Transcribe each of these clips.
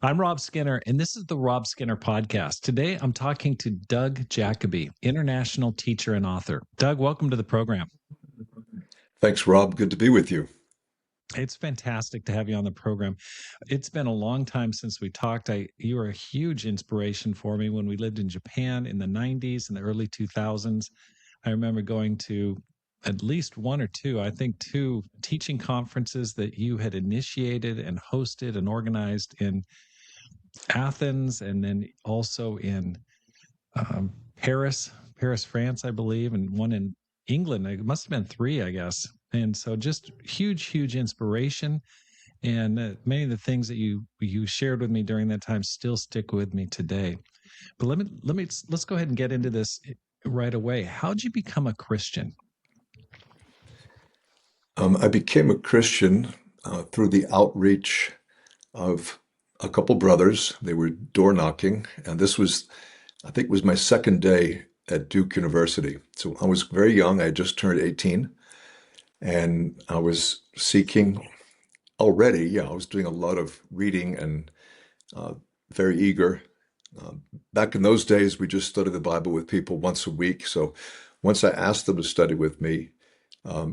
I'm Rob Skinner, and this is the Rob Skinner Podcast. Today, I'm talking to Doug Jacoby, international teacher and author. Doug, welcome to the program. Thanks, Rob. Good to be with you. It's fantastic to have you on the program. It's been a long time since we talked. You were a huge inspiration for me when we lived in Japan in the 90s and the early 2000s. I remember going to at least one or two, I think two teaching conferences that you had initiated and hosted and organized in Athens, and then also in Paris, France, I believe, and one in England. It must have been three, I guess. And so, just huge inspiration. And many of the things that you shared with me during that time still stick with me today. But let's go ahead and get into this right away. How'd you become a Christian? I became a Christian through the outreach of a couple brothers. They were door knocking, and this was, I think, was my second day at Duke University. So I was very young. I had just turned 18, and I was seeking already. Yeah, I was doing a lot of reading and uh, very eager. Back in those days, we just studied the Bible with people once a week. So once I asked them to study with me,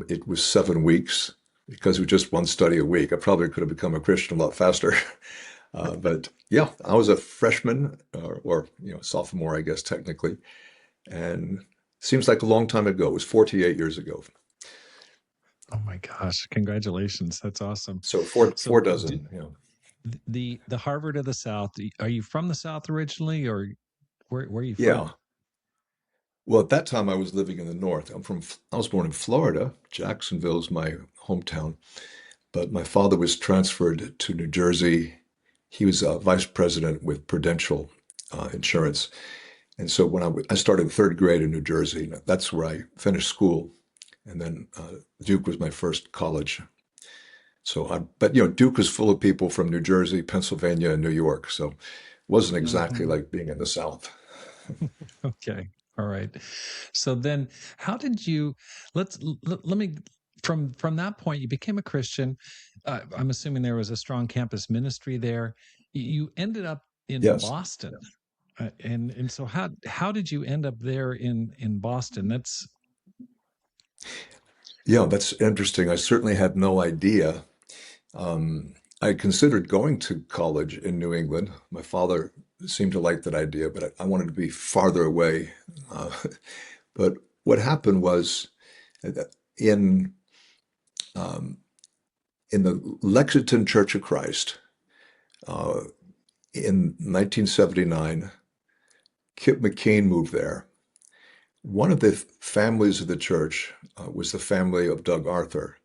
it was 7 weeks because it was just one study a week. I probably could have become a Christian a lot faster. But yeah, I was a freshman or sophomore, I guess, technically. And seems like a long time ago. It was 48 years ago. Oh my gosh! Congratulations, that's awesome. So four, So, four dozen, the Harvard of the South. Are you from the South originally, or where are you Yeah. from? Well, at that time I was living in the North. I was born in Florida. Jacksonville is my hometown. But my father was transferred to New Jersey. He was vice president with Prudential Insurance. And so when I started third grade in New Jersey, that's where I finished school. And then Duke was my first college. But Duke was full of people from New Jersey, Pennsylvania, and New York. So it wasn't exactly Mhm. like being in the South. Okay. All right. So then how did you let me from that point you became a Christian. I'm assuming there was a strong campus ministry there. You ended up in Yes. Boston. And so how did you end up there in Boston? That's Yeah, that's interesting. I certainly had no idea. I considered going to college in New England. My father seemed to like that idea, but I wanted to be farther away. Uh, but what happened was that um, in the Lexington Church of Christ uh, in 1979, Kip McKean moved there. One of the families of the church was the family of Doug Arthur,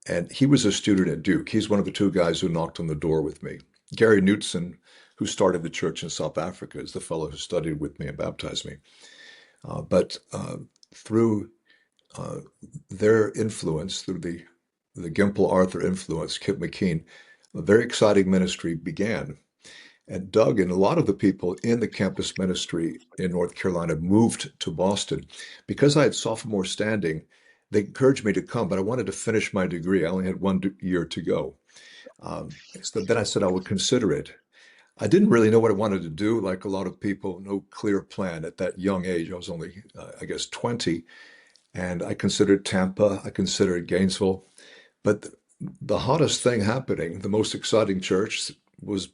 and he was a student at Duke. He's one of the two guys who knocked on the door with me. Gary Knutson, who started the church in South Africa, is the fellow who studied with me and baptized me. But through uh, their influence, through the Gimple Arthur influence, Kip McKean, a very exciting ministry began. And Doug and a lot of the people in the campus ministry in North Carolina moved to Boston. Because I had sophomore standing, they encouraged me to come, but I wanted to finish my degree. I only had 1 year to go. So then I said I would consider it. I didn't really know what I wanted to do, like a lot of people, no clear plan at that young age. I was only, I guess, 20. And I considered Tampa, I considered Gainesville. But the hottest thing happening, the most exciting church was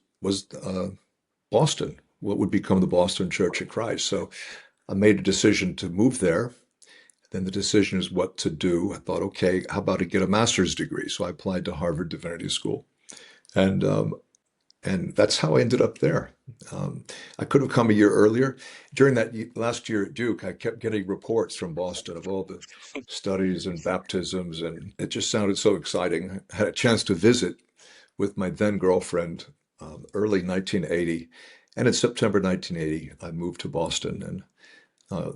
Boston, what would become the Boston Church of Christ. So I made a decision to move there. Then the decision is what to do. I thought, okay, how about to get a master's degree? So I applied to Harvard Divinity School, and um, and that's how I ended up there. I could have come a year earlier. During that last year at Duke, I kept getting reports from Boston of all the studies and baptisms, and it just sounded so exciting. I had a chance to visit with my then girlfriend early 1980. And in September 1980, I moved to Boston and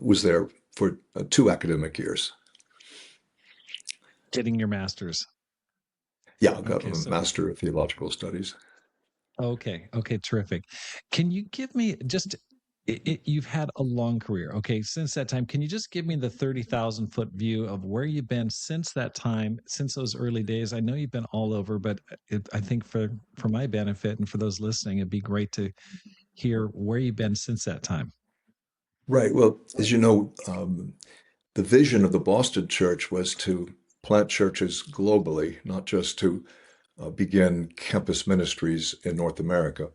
was there for 2 academic years. getting your master's. Yeah, I got Okay. a So Master of Theological Studies. okay. Okay. Terrific. Can you give me just you've had a long career. Okay, since that time, can you just give me the 30,000 foot view of where you've been since that time, since those early days? I know you've been all over, but I think for my benefit and for those listening, it'd be great to hear where you've been since that time. Right. Well, as you know, the vision of the Boston church was to plant churches globally, not just to begin campus ministries in North America.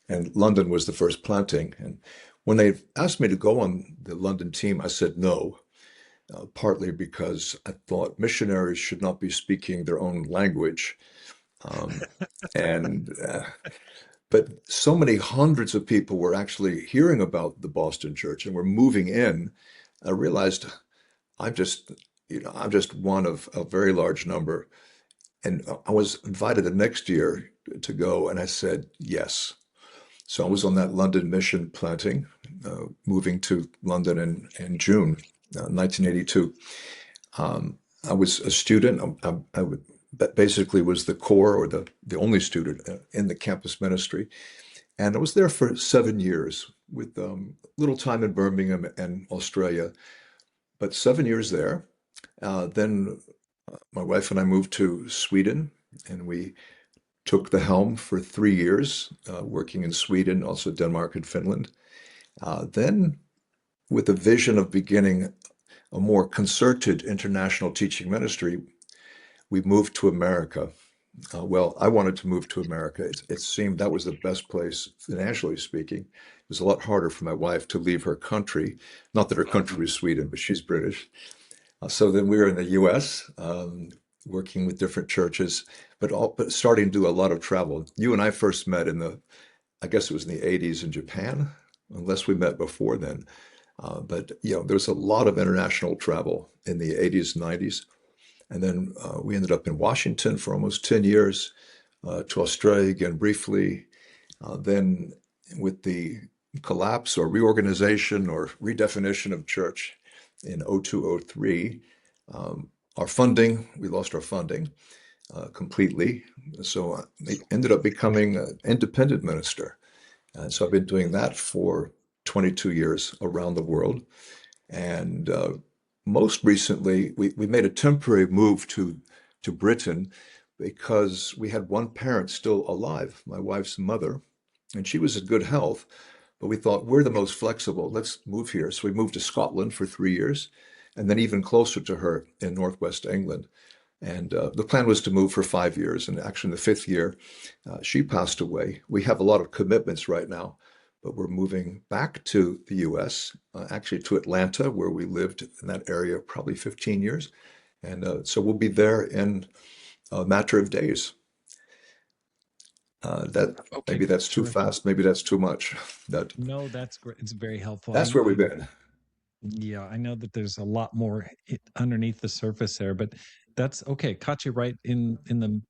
And London was the first planting. And when they asked me to go on the London team, I said no, partly because I thought missionaries should not be speaking their own language. Um, and but so many hundreds of people were actually hearing about the Boston church and were moving in. I realized I'm just, I'm just one of a very large number. And I was invited the next year to go, and I said yes. So I was on that London mission planting, moving to London in June 1982. I was a student. That basically was the core or the only student in the campus ministry. And I was there for 7 years with little time in Birmingham and Australia, but 7 years there. Then my wife and I moved to Sweden, and we took the helm for 3 years, working in Sweden, also Denmark and Finland. Then, with the vision of beginning a more concerted international teaching ministry, we moved to America. Well, I wanted to move to America. It seemed that was the best place, financially speaking. It was a lot harder for my wife to leave her country. Not that her country was Sweden, but she's British. So then we were in the U.S., working with different churches, but starting to do a lot of travel. You and I first met I guess it was in the 80s in Japan, unless we met before then. But there was a lot of international travel in the 80s, 90s. And then we ended up in Washington for almost 10 years, to Australia again briefly. Then, with the collapse or reorganization or redefinition of church in 0203, we lost our funding completely. So I ended up becoming an independent minister. And so I've been doing that for 22 years around the world. And most recently, we made a temporary move to Britain because we had one parent still alive, my wife's mother, and she was in good health. But we thought we're the most flexible. Let's move here. So we moved to Scotland for 3 years, and then even closer to her in northwest England. And the plan was to move for 5 years. And actually, in the fifth year, she passed away. We have a lot of commitments right now, but we're moving back to the US, actually to Atlanta, where we lived in that area probably 15 years. And so we'll be there in a matter of days. That Okay, maybe that's too terrific. fast, maybe that's too much. That No, that's great. It's very helpful. that's where we've been. Yeah, I know that there's a lot more underneath the surface there, but that's okay. Caught you right in the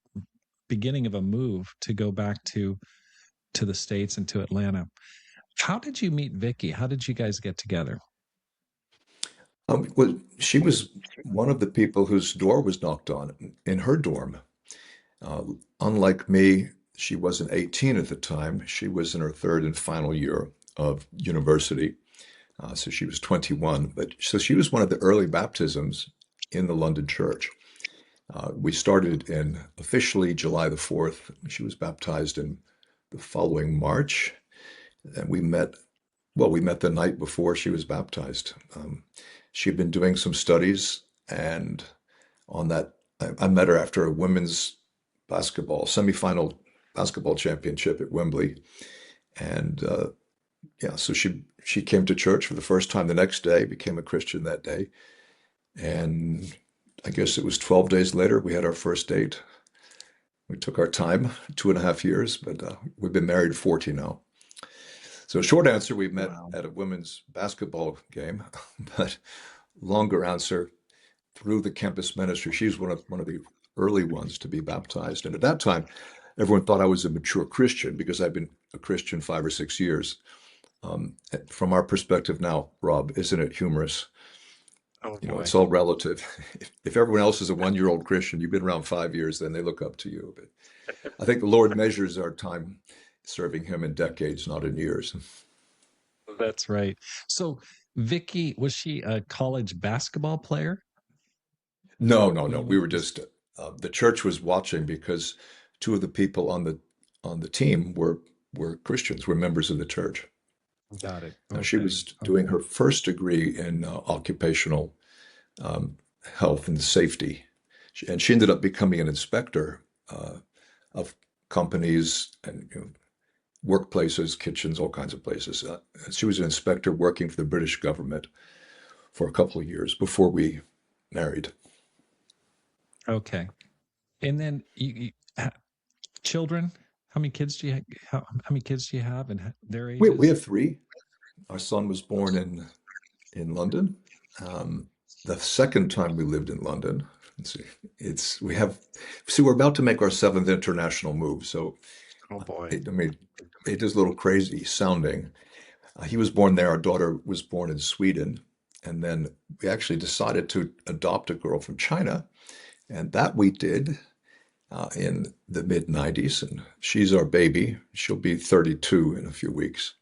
beginning of a move to go back to the States and to Atlanta. How did you meet Vicky? How did you guys get together? Well, she was one of the people whose door was knocked on in her dorm. Uh, Unlike me, she wasn't 18 at the time. She was in her third and final year of university. So she was 21. But so she was one of the early baptisms in the London church. We started in officially July the 4th. She was baptized in the following March. And we met the night before she was baptized. She had been doing some studies, and on that, I met her after a women's semifinal basketball championship at Wembley. And yeah, so she came to church for the first time the next day, became a Christian that day. And I guess it was 12 days later, we had our first date. We took our time, 2.5 years, but we've been married 40 now. So short answer, we met Wow. at a women's basketball game, but longer answer, through the campus ministry. She's one of the early ones to be baptized. And at that time, everyone thought I was a mature Christian because I've been a Christian 5 or 6 years. From our perspective now, Rob, isn't it humorous? Oh It's boy. all relative. If everyone else is a 1 year old Christian, you've been around 5 years, then they look up to you. But I think the Lord measures our time serving Him in decades, not in years. That's right. So, Vicky, was she a college basketball player No, no, when no. you We went were to? just the church was watching because two of the people on the team were Christians, were members of the church. Got it. She Okay. was doing Okay. her first degree in occupational um, health and safety, and she ended up becoming an inspector of companies and workplaces, kitchens, all kinds of places. She was an inspector working for the British government for a couple of years before we married. Okay. And then children. How many kids do you how many kids do you have and their We ages? have three. Our son was born in London. The second time we lived in London, let's see, it's we have see we're about to make our seventh international move. So Oh boy. I mean, it is a little crazy sounding. He was born there. Our daughter was born in Sweden, and then we actually decided to adopt a girl from China, and that we did in the mid '90s. And she's our baby. She'll be 32 in a few weeks,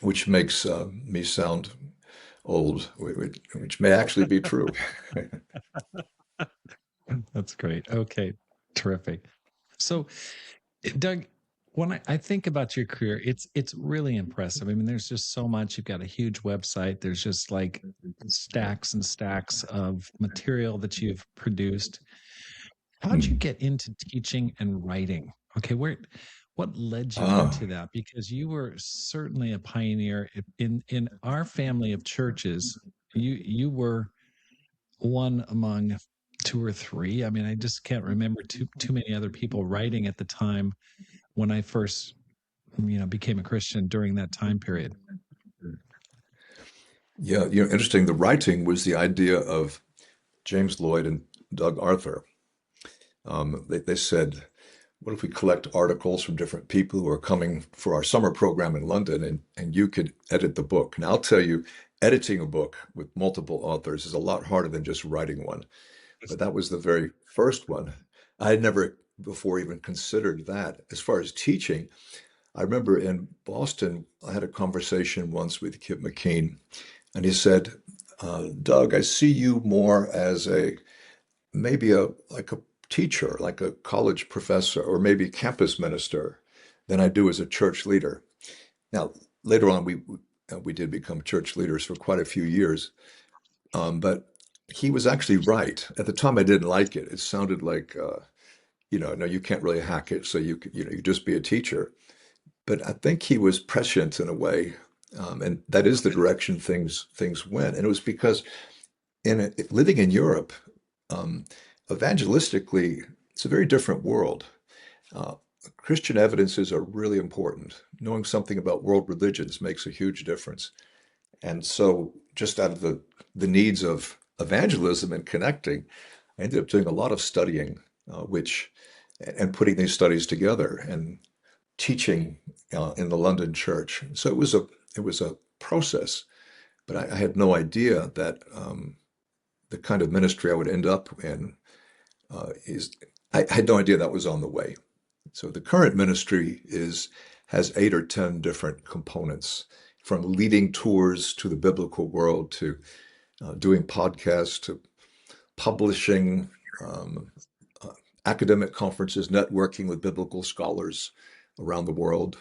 which makes me sound old, which may actually be true. That's great. Okay. Terrific. So, Doug, when I think about your career, it's really impressive. I mean, there's just so much. You've got a huge website. There's just like stacks and stacks of material that you've produced. How'd you Hmm. get into teaching and writing? Okay, what led you Ah, into that? Because you were certainly a pioneer in our family of churches. You were one among two or three. I mean, I just can't remember too many other people writing at the time when I first, became a Christian during that time period. yeah, interesting. The writing was the idea of James Lloyd and Doug Arthur. They said, what if we collect articles from different people who are coming for our summer program in London and you could edit the book? Now, I'll tell you, editing a book with multiple authors is a lot harder than just writing one. But that was the very first one. I had never before even considered that. As far as teaching, I remember in Boston, I had a conversation once with Kip McKean, and he said, Doug, I see you more as a maybe a like a teacher, like a college professor, or maybe campus minister, than I do as a church leader. Now, later on, we did become church leaders for quite a few years, but he was actually right. At the time, I didn't like it. It sounded like, no, you can't really hack it, so you just be a teacher. But I think he was prescient in a way, and that is the direction things went. And it was because living in Europe, um, evangelistically, it's a very different world. Uh, Christian evidences are really important. Knowing something about world religions makes a huge difference. And so, just out of the needs of evangelism and connecting, I ended up doing a lot of studying, which and putting these studies together and teaching in the London church. So it was a process, but I had no idea that the kind of ministry I would end up in is. I had no idea that was on the way. So the current ministry is has 8 or 10 different components, from leading tours to the biblical world to doing podcasts to publishing, um, uh, academic conferences, networking with biblical scholars around the world.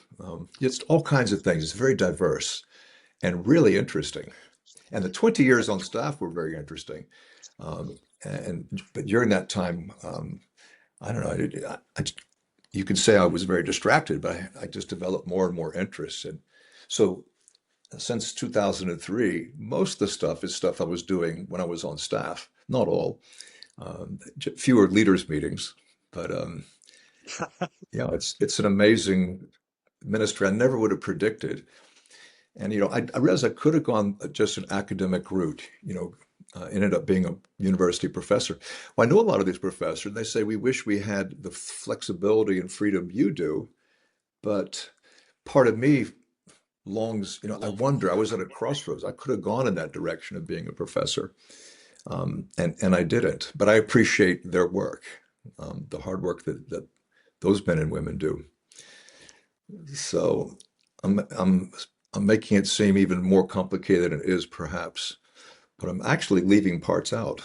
Just all kinds of things. It's very diverse and really interesting. And the 20 years on staff were very interesting. But during that time, I don't know. You could say I was very distracted, but I just developed more and more interest. And so since 2003, most of the stuff is stuff I was doing when I was on staff. Not all, fewer leaders meetings, but yeah, it's an amazing ministry. I never would have predicted. And I realized I could have gone just an academic route. Ended up being a university professor. Well, I know a lot of these professors. They say we wish we had the flexibility and freedom you do, but part of me longs. I wonder. I was at a crossroads. I could have gone in that direction of being a professor, and I didn't. But I appreciate their work, the hard work that those men and women do. So I'm I'm making it seem even more complicated than it is, perhaps, but I'm actually leaving parts out.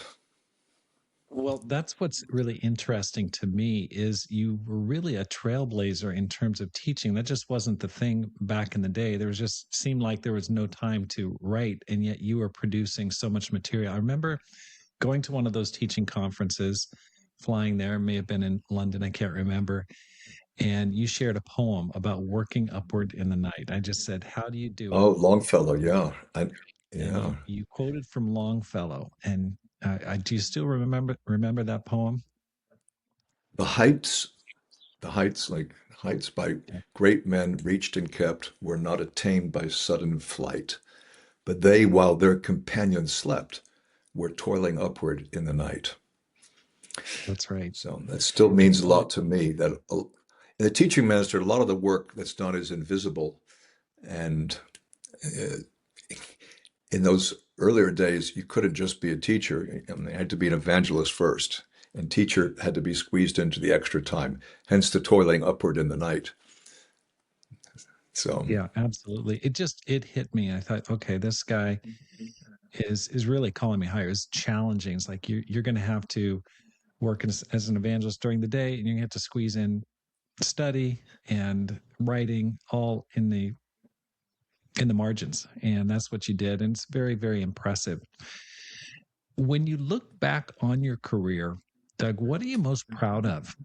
Well, that's what's really interesting to me is you were really a trailblazer in terms of teaching. That just wasn't the thing back in the day. There was just seemed like there was no time to write, and yet you were producing so much material. I remember going to one of those teaching conferences, flying there, may have been in London, I can't remember, and you shared a poem about working upward in the night. I just said, "How do you do it?" Oh, Longfellow, yeah. And Yeah. you quoted from Longfellow, and do you still remember that poem? The heights, the heights, like heights by great men reached and kept, were not attained by sudden flight. But they, while their companions slept, were toiling upward in the night. That's right. So that still And means a so, lot to me. That in the teaching ministry, a lot of the work that's done is invisible. And uh, in those earlier days, you couldn't just be a teacher. I mean, you had to be an evangelist first. And teacher had to be squeezed into the extra time, hence the toiling upward in the night. So, yeah, absolutely. It hit me. I thought, okay, this guy is really calling me higher. Is challenging. It's like you're going to have to work as an evangelist during the day, and you're going to have to squeeze in study and writing all in the margins, and that's what you did, and it's very very impressive. When you look back on your career, Doug, what are you most proud of?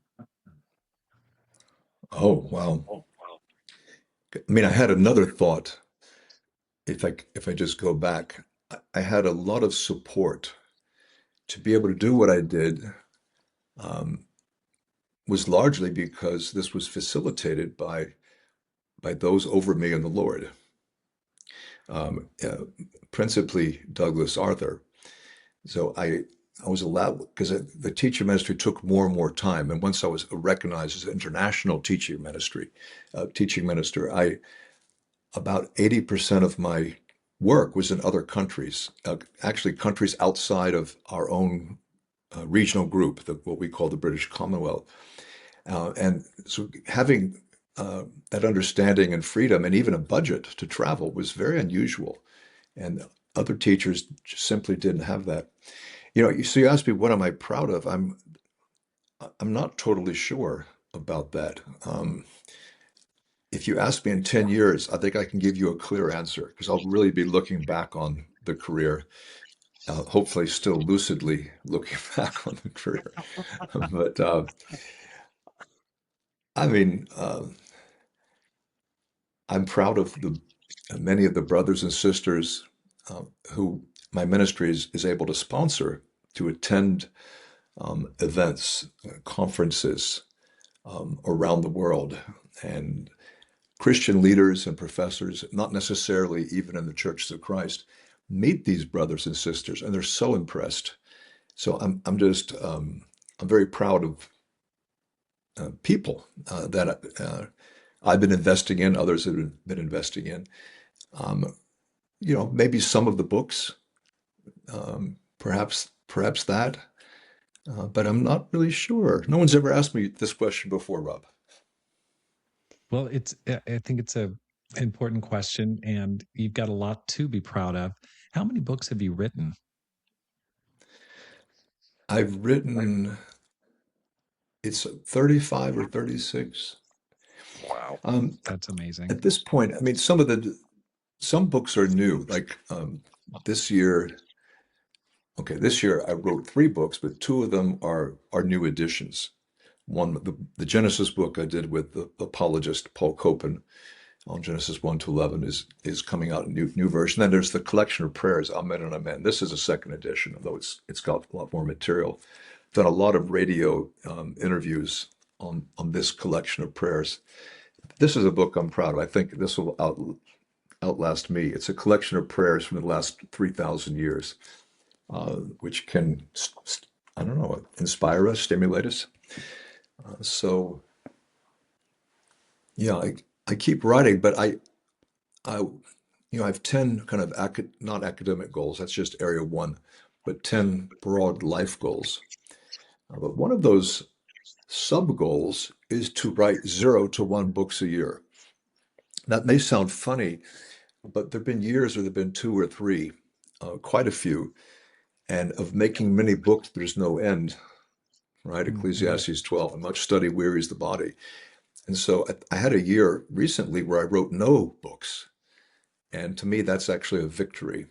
oh, wow. I mean, I had another thought. If I just go back, I had a lot of support to be able to do what I did. Um, was largely because this was facilitated by those over me in the Lord, um, uh, principally Douglas Arthur. So I was allowed because the teacher ministry took more and more time, and once I was recognized as an international teaching minister, I about 80% of my work was in other countries, actually countries outside of our own regional group, what we call the British Commonwealth. And so having that understanding and freedom and even a budget to travel was very unusual. And other teachers just simply didn't have that. So you asked me, what am I proud of? I'm not totally sure about that. If you ask me in 10 years, I think I can give you a clear answer because I'll really be looking back on the career, hopefully still lucidly looking back on the career. But I mean, I'm proud of the many of the brothers and sisters who my ministry is able to sponsor to attend events, conferences around the world, and Christian leaders and professors, not necessarily even in the Churches of Christ, meet these brothers and sisters, and they're so impressed. So I'm very proud of people that I've been investing in, others have been investing in. Um, maybe some of the books, perhaps that, but I'm not really sure. No one's ever asked me this question before, Rob. Well, I think it's a important question, and you've got a lot to be proud of. How many books have you written? I've written, it's 35 or 36. Wow, Um, that's amazing. at this point, I mean, some books are new. Like this year, okay, this year I wrote three books, but two of them are new editions. One, the Genesis book I did with the apologist Paul Copen on Genesis 1 to 11 is coming out in new version. Then there's the collection of prayers, Amen and Amen. This is a second edition, although it's got a lot more material. Done a lot of radio interviews on this collection of prayers. This is a book I'm proud of. I think this will outlast me. It's a collection of prayers from the last 3,000 years, which can, I don't know, inspire us, stimulate us. So, yeah, I keep writing, but I, I have 10 kind of not academic goals. That's just area one, but 10 broad life goals. But one of those sub goals is to write 0 to 1 books a year. That may sound funny, but there've been years where there've been two or three, quite a few, and of making many books, there's no end, right? Hmm. Ecclesiastes 12, and much study wearies the body. And so I had a year recently where I wrote no books. And to me, that's actually a victory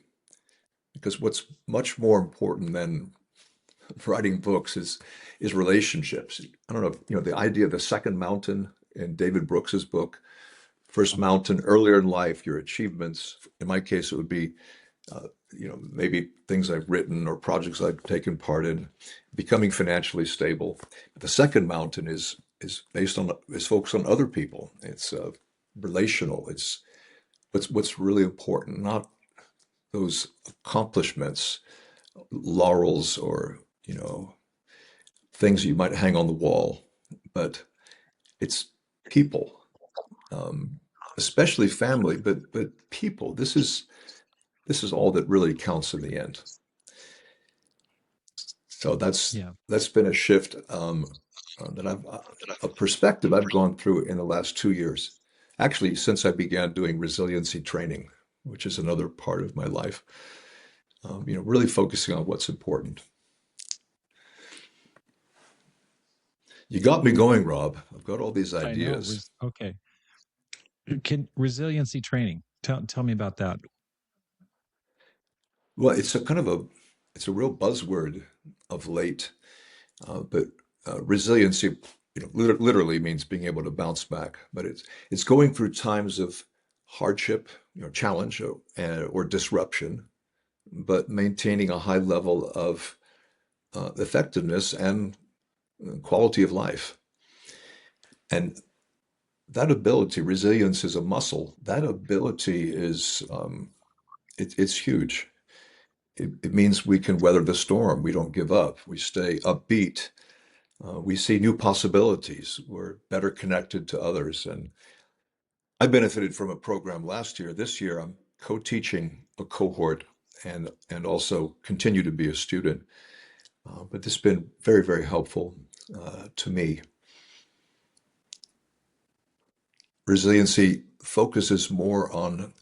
because what's much more important than writing books is relationships. I don't know, the idea of the second mountain in David Brooks's book, first mountain earlier in life, your achievements. In my case, it would be maybe things I've written or projects I've taken part in, becoming financially stable. The second mountain is focused on other people. It's relational. It's what's really important, not those accomplishments, laurels, or things you might hang on the wall, but it's people, especially family, but people. This is all that really counts in the end. So Yeah, that's been a shift that a perspective I've gone through in the last 2 years. Actually, since I began doing resiliency training, which is another part of my life, really focusing on what's important. You got me going, Rob. I've got all these I know. ideas. Okay. Can resiliency training? Tell me about that. Well, it's a real buzzword of late, but resiliency, literally means being able to bounce back. But it's going through times of hardship, challenge, or disruption, but maintaining a high level of effectiveness and quality of life. And that ability, resilience is a muscle. That ability it's huge. It means we can weather the storm. We don't give up. We stay upbeat. We see new possibilities. We're better connected to others. And I benefited from a program last year. This year, I'm co-teaching a cohort and also continue to be a student. But this has been very, very helpful to me. Resiliency focuses more on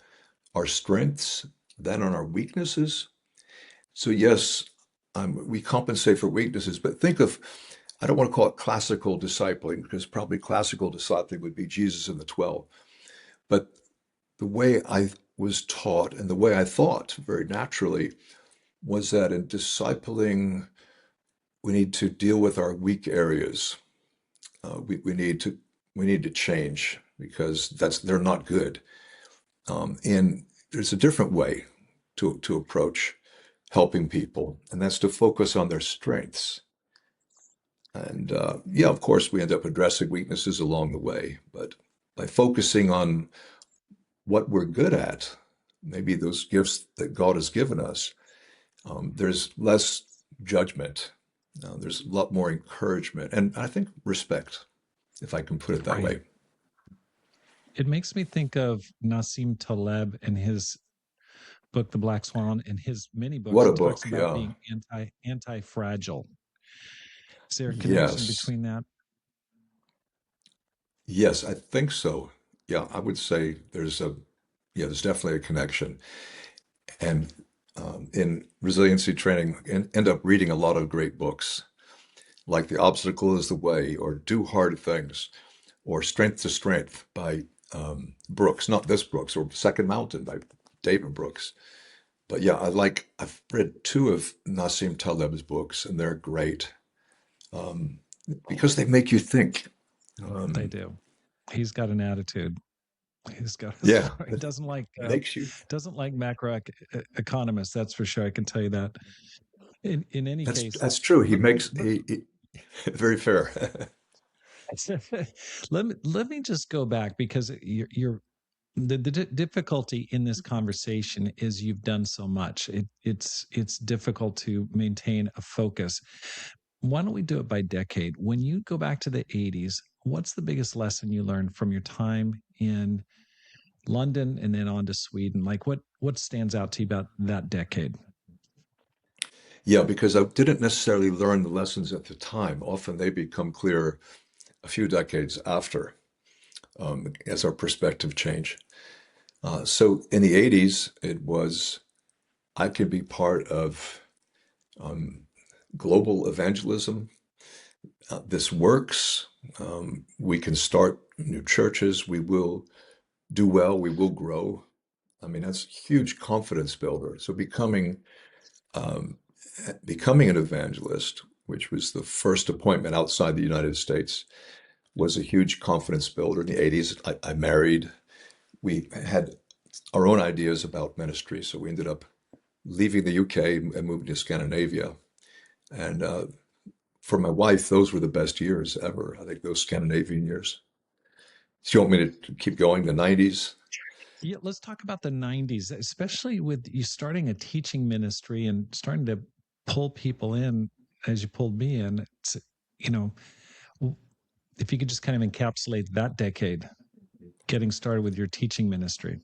our strengths than on our weaknesses. So yes, we compensate for weaknesses, but think of, I don't want to call it classical discipling because probably classical discipling would be Jesus and the 12. But the way I was taught and the way I thought very naturally was that in discipling, we need to deal with our weak areas. We need to change because they're not good. And there's a different way to approach helping people, and that's to focus on their strengths. And yeah, of course, we end up addressing weaknesses along the way, but by focusing on what we're good at, maybe those gifts that God has given us, there's less judgment. There's a lot more encouragement, and I think respect, if I can put it that Right. way. It makes me think of Nassim Taleb and his book, The Black Swan. In his many books, What a he talks book, about yeah. being anti-fragile. Is there a connection Yes, between that? yes, I think so. Yeah, I would say there's definitely a connection. And in resiliency training, end up reading a lot of great books like The Obstacle is the Way, or Do Hard Things, or Strength to Strength by Brooks, not this Brooks, or Second Mountain by David Brooks. But yeah, I've read two of Nassim Taleb's books, and they're great because they make you think. They Um, do. He's got an attitude. He's got a yeah, story. He it makes you. doesn't like economists. That's for sure. I can tell you that. In any That's case, that's true. He let, makes let, he very fair. let me just go back because you're the difficulty in this conversation is you've done so much. It's difficult to maintain a focus. Why don't we do it by decade? When you go back to the 80s, what's the biggest lesson you learned from your time in London and then on to Sweden? Like what stands out to you about that decade? Yeah, because I didn't necessarily learn the lessons at the time. Often they become clear a few decades after, as our perspective change. So in the 80s, it was I could be part of um, global evangelism. This works. We can start new churches. We will do well. We will grow. I mean, that's a huge confidence builder. So um, becoming an evangelist, which was the first appointment outside the United States, was a huge confidence builder. In the 80s, I married. We had our own ideas about ministry, so we ended up leaving the UK and moving to Scandinavia. And for my wife, those were the best years ever. I think those Scandinavian years. Do you want me to keep going? The 90s? Yeah, let's talk about the 90s, especially with you starting a teaching ministry and starting to pull people in as you pulled me in. You know, if you could just kind of encapsulate that decade, getting started with your teaching ministry.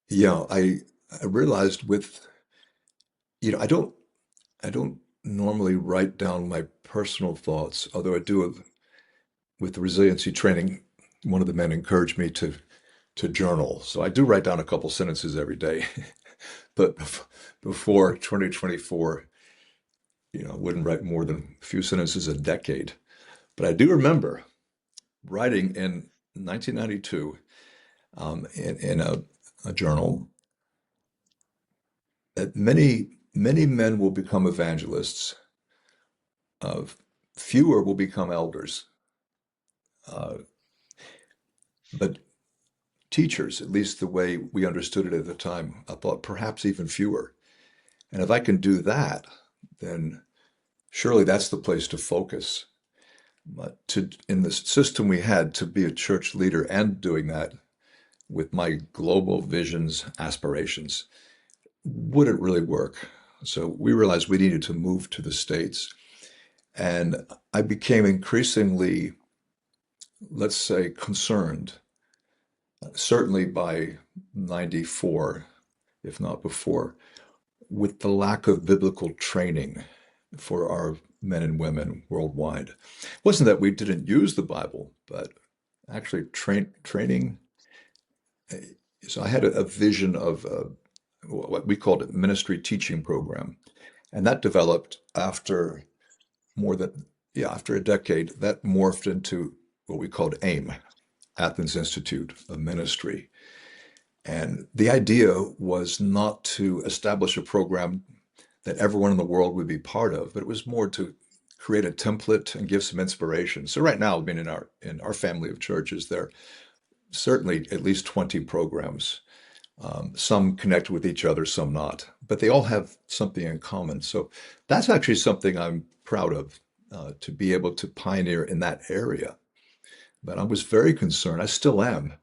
Yeah, I realized with, I don't normally write down my personal thoughts, although I do with the resiliency training. One of the men encouraged me to journal. So I do write down a couple sentences every day. But before 2024, I wouldn't write more than a few sentences a decade. But I do remember writing in 1992 in a journal that many men will become evangelists. Uh, Fewer will become elders. Uh, but teachers, at least the way we understood it at the time, I thought perhaps even fewer. And if I can do that, then surely that's the place to focus. But in the system we had, to be a church leader and doing that with my global visions, aspirations, would it really work? So we realized we needed to move to the States. And I became increasingly, let's say, concerned, certainly by 94, if not before, with the lack of biblical training for our men and women worldwide. It wasn't that we didn't use the Bible, but actually training. So I had a vision of what we called a ministry teaching program, and that developed after more than yeah after a decade. That morphed into what we called AIM, Athens Institute of Ministry. And the idea was not to establish a program that everyone in the world would be part of, but it was more to create a template and give some inspiration. So right now, I mean, in our family of churches, there are certainly at least 20 programs. Some connect with each other, some not, but they all have something in common. So that's actually something I'm proud of, to be able to pioneer in that area. But I was very concerned. I still am.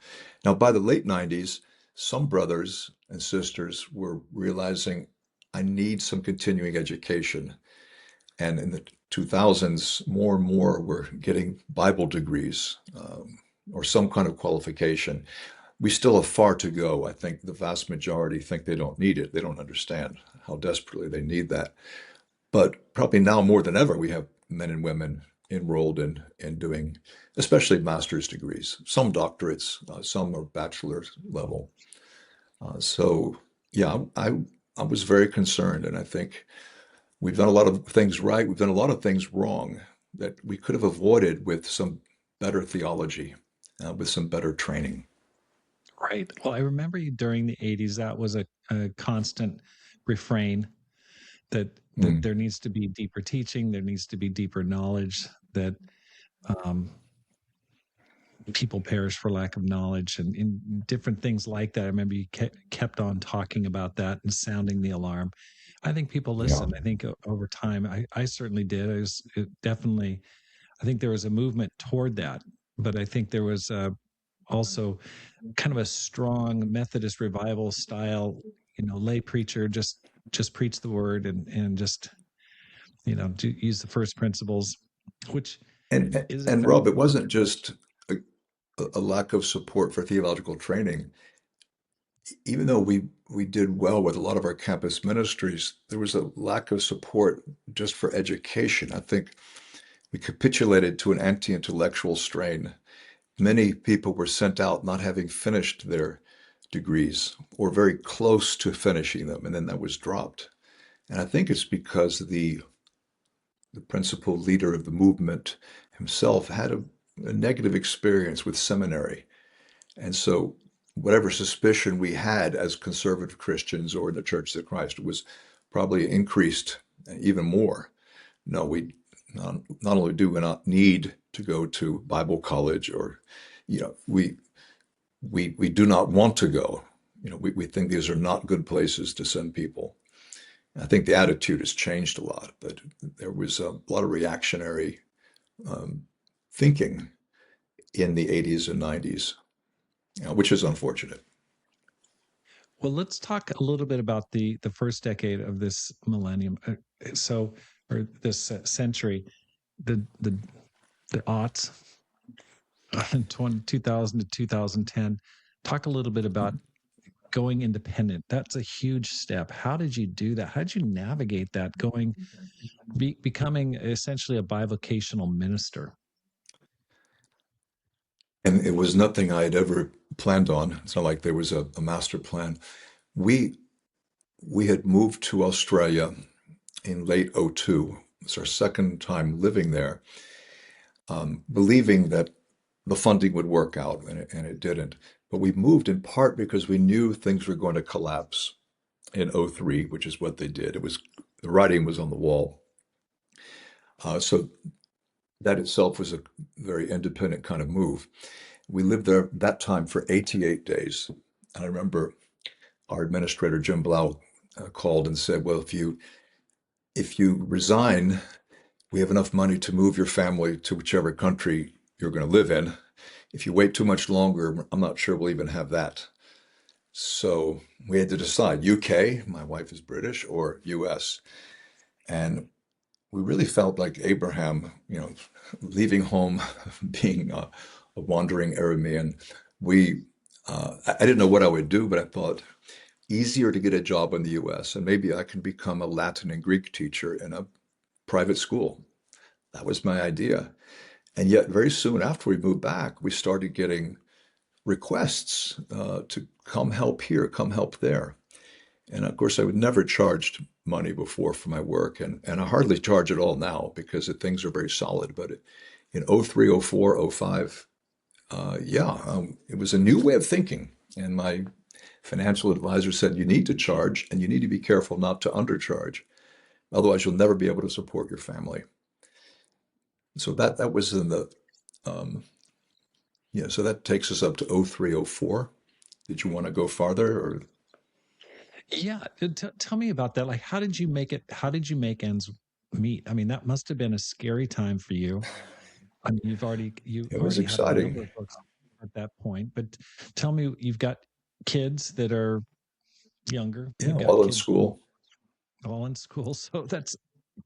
Now, by the late 90s, some brothers and sisters were realizing I need some continuing education. And in the 2000s, more and more were getting Bible degrees, or some kind of qualification. We still have far to go. I think the vast majority think they don't need it. They don't understand how desperately they need that. But probably now more than ever, we have men and women enrolled in doing, especially master's degrees, some doctorates, some are bachelor's level. So, yeah, I was very concerned, and I think we've done a lot of things right. We've done a lot of things wrong that we could have avoided with some better theology, with some better training. Right. Well, I remember you during the 80s, that was a constant refrain that Mm, there needs to be deeper teaching, there needs to be deeper knowledge, that um, people perish for lack of knowledge and different things like that. I remember you kept on talking about that and sounding the alarm. I think people yeah. listen. I think over time, I certainly did. Definitely, I think there was a movement toward that, but I think there was also kind of a strong Methodist revival style, lay preacher, just preach the word and just, use the first principles, which is And Rob, it effective. wasn't just a, a lack of support for theological training. Even though we did well with a lot of our campus ministries, there was a lack of support just for education. I think we capitulated to an anti-intellectual strain, many people were sent out not having finished their degrees or very close to finishing them, and then that was dropped. And I think it's because the principal leader of the movement himself had a negative experience with seminary. And so whatever suspicion we had as conservative Christians or in the Church of Christ was probably increased even more. No, we not only do we not need to go to Bible college or, we do not want to go. We think these are not good places to send people. I think the attitude has changed a lot, but there was a lot of reactionary um, thinking in the 80s and 90s, which is unfortunate. Well, let's talk a little bit about the first decade of this millennium. So, or this century, the the aughts, 2000 to 2010. Talk a little bit about going independent. That's a huge step. How did you do that? How did you navigate that? Becoming essentially a bivocational minister. And it was nothing I had ever planned on. It's not like there was a master plan. We we had moved to Australia in late '02. It's our second time living there, believing that the funding would work out, and it didn't. But we moved in part because we knew things were going to collapse in '03, which is what they did. It was the writing was on the wall. So that itself was a very independent kind of move. We lived there that time for 88 days. And I remember our administrator, Jim Blau, called and said, well, if you resign, we have enough money to move your family to whichever country you're going to live in. If you wait too much longer, I'm not sure we'll even have that. So we had to decide UK, my wife is British, or US. And we really felt like Abraham, leaving home, being a wandering Aramean. I didn't know what I would do, but I thought easier to get a job in the US, and maybe I can become a Latin and Greek teacher in a private school. That was my idea. And yet, very soon after we moved back, we started getting requests to come help here, come help there. And of course, I would never charged money before for my work, and I hardly charge at all now because things are very solid. But in '03, '04, '05, it was a new way of thinking. And my financial advisor said, you need to charge and you need to be careful not to undercharge. Otherwise, you'll never be able to support your family. So that was in the, um, so that takes us up to '03, '04. Did you want to go farther or? Yeah, tell me about that. Like, how did you make it? How did you make ends meet? I mean, that must have been a scary time for you. I mean, you It was already had a number exciting. of books at that point, but tell me, you've got kids that are younger. Yeah, You've got all in kids school. all in school, so that's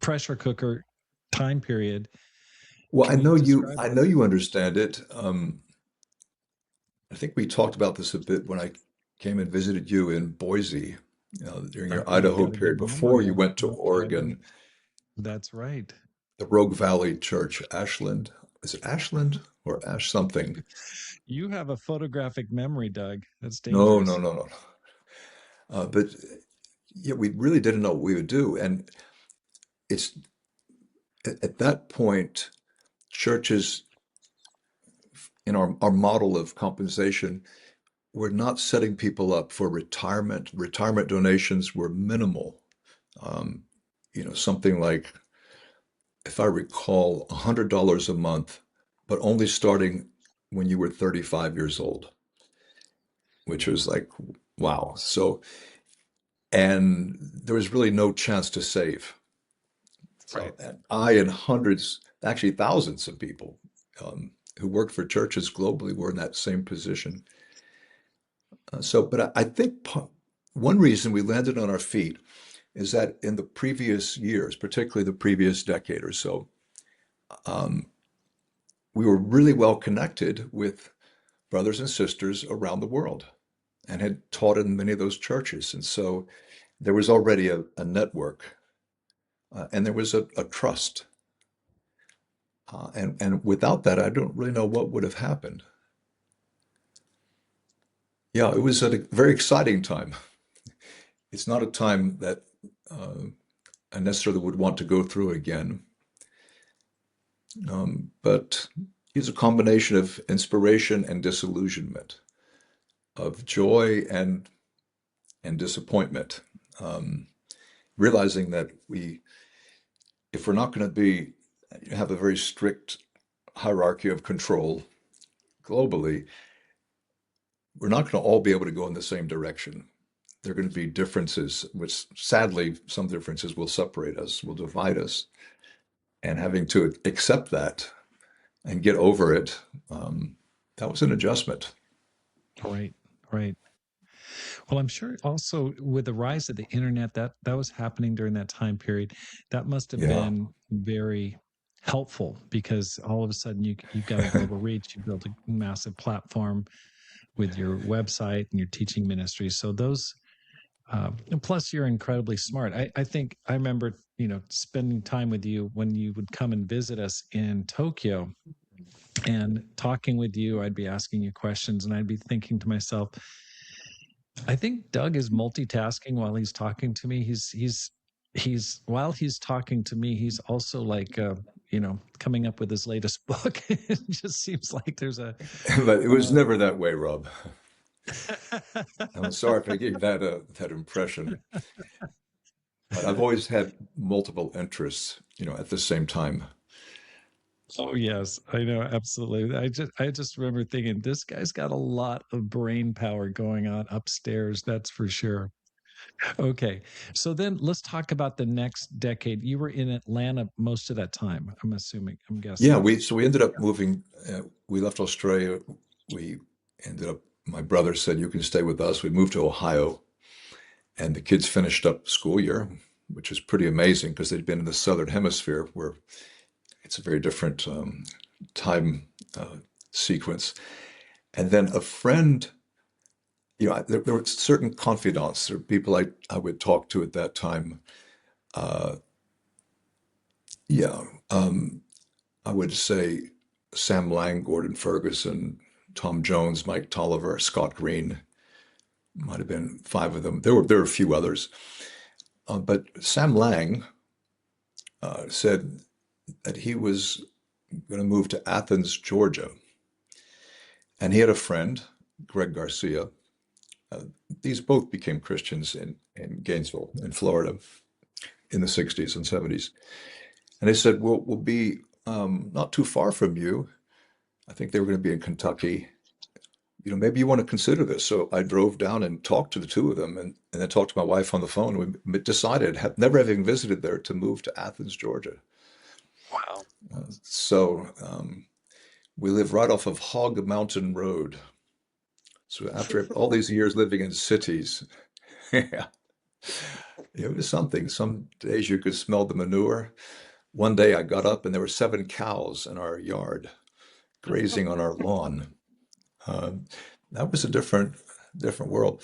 pressure cooker time period. Well, Can you describe I that? know you understand it. I think we talked about this a bit when I came and visited you in Boise, during your You've Idaho got a period good before memory. you went to Okay, Oregon, that's right. the Rogue Valley Church, Ashland. Is it Ashland or Ash something? You have a photographic memory, Doug. That's No, no, dangerous. no, no. But yeah, we really didn't know what we would do. And it's at that point, churches in our model of compensation were not setting people up for retirement. Retirement donations were minimal. Um, something like, if I recall, $100 a month, but only starting when you were 35 years old, which was like, wow. So, and there was really no chance to save. Right. So, and I and hundreds, actually thousands of people who worked for churches globally were in that same position. But I think one reason we landed on our feet is that in the previous years, particularly the previous decade or so, um, we were really well connected with brothers and sisters around the world and had taught in many of those churches. And so there was already a network, and there was a trust. And without that, I don't really know what would have happened. Yeah, it was a very exciting time. It's not a time that uh, I necessarily would want to go through again, but it's a combination of inspiration and disillusionment, of joy and disappointment. Um, Realizing that if we're not going to have a very strict hierarchy of control globally, we're not going to all be able to go in the same direction. There are going to be differences, which sadly, some differences will separate us, will divide us. And having to accept that and get over it, that was an adjustment. Right, right. Well, I'm sure also with the rise of the internet, that was happening during that time period. That must have Yeah. been very helpful because all of a sudden you've got a global reach. You built a massive platform with your website and your teaching ministry. So those, and plus you're incredibly smart. I think I remember, spending time with you when you would come and visit us in Tokyo and talking with you. I'd be asking you questions and I'd be thinking to myself, I think Doug is multitasking while he's talking to me. He's while he's talking to me, he's also like coming up with his latest book. It just seems like there's a But it was uh, never that way, Rob. I'm sorry if I gave that impression, but I've always had multiple interests, at the same time. Oh yes, I know absolutely. I just remember thinking this guy's got a lot of brain power going on upstairs, that's for sure. Okay. So then let's talk about the next decade. You were in Atlanta most of that time, I'm assuming, I'm Yeah, guessing. we ended up moving. We left Australia. We ended up. My brother said, "You can stay with us." We moved to Ohio, and the kids finished up school year, which was pretty amazing because they'd been in the Southern Hemisphere, where it's a very different time sequence. And then a friend, there were certain confidants, there were people I would talk to at that time. Uh, yeah, um, I would say Sam Lang, Gordon Ferguson, Tom Jones, Mike Tolliver, Scott Green, might have been five of them. There were a few others, but Sam Lang said that he was going to move to Athens, Georgia, and he had a friend, Greg Garcia. Uh, these both became Christians in Gainesville, in Florida, in the 60s and 70s. And they said, we'll be not too far from you. I think they were going to be in Kentucky. Maybe you want to consider this. So I drove down and talked to the two of them and then talked to my wife on the phone. We decided, never having visited there, to move to Athens, Georgia. Wow. So we live right off of Hog Mountain Road. So after all these years living in cities, yeah, it was something. Some days you could smell the manure. One day I got up and there were 7 cows in our yard grazing on our lawn. Um, that was a different world.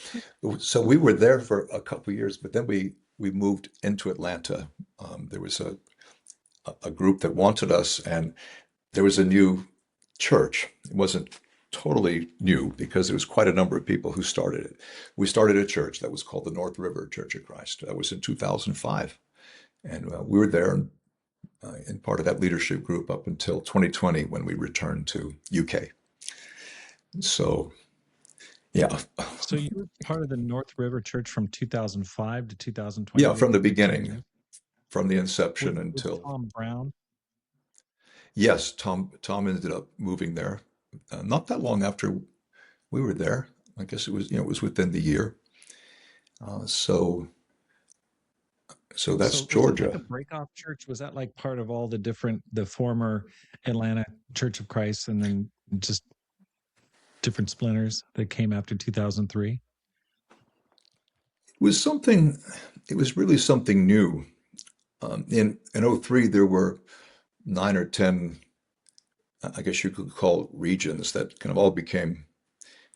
So we were there for a couple of years, but then we moved into Atlanta. There was a group that wanted us, and there was a new church. It wasn't totally new because there was quite a number of people who started it. We started a church that was called the North River Church of Christ. That was in 2005, and we were there in part of that leadership group up until 2020 when we returned to UK. So yeah, So you were part of the North River Church from 2005 to 2020 yeah, from the with King beginning, James, from the inception with until Tom Brown. yes, Tom ended up moving there not that long after we were there. I guess it was within the year. So that's So was that like Georgia. a breakoff church? Was that like part of all the former Atlanta Church of Christ and then just different splinters that came after 2003? It was something. It was really something new. In '03, there were 9 or 10, I guess you could call regions that kind of all became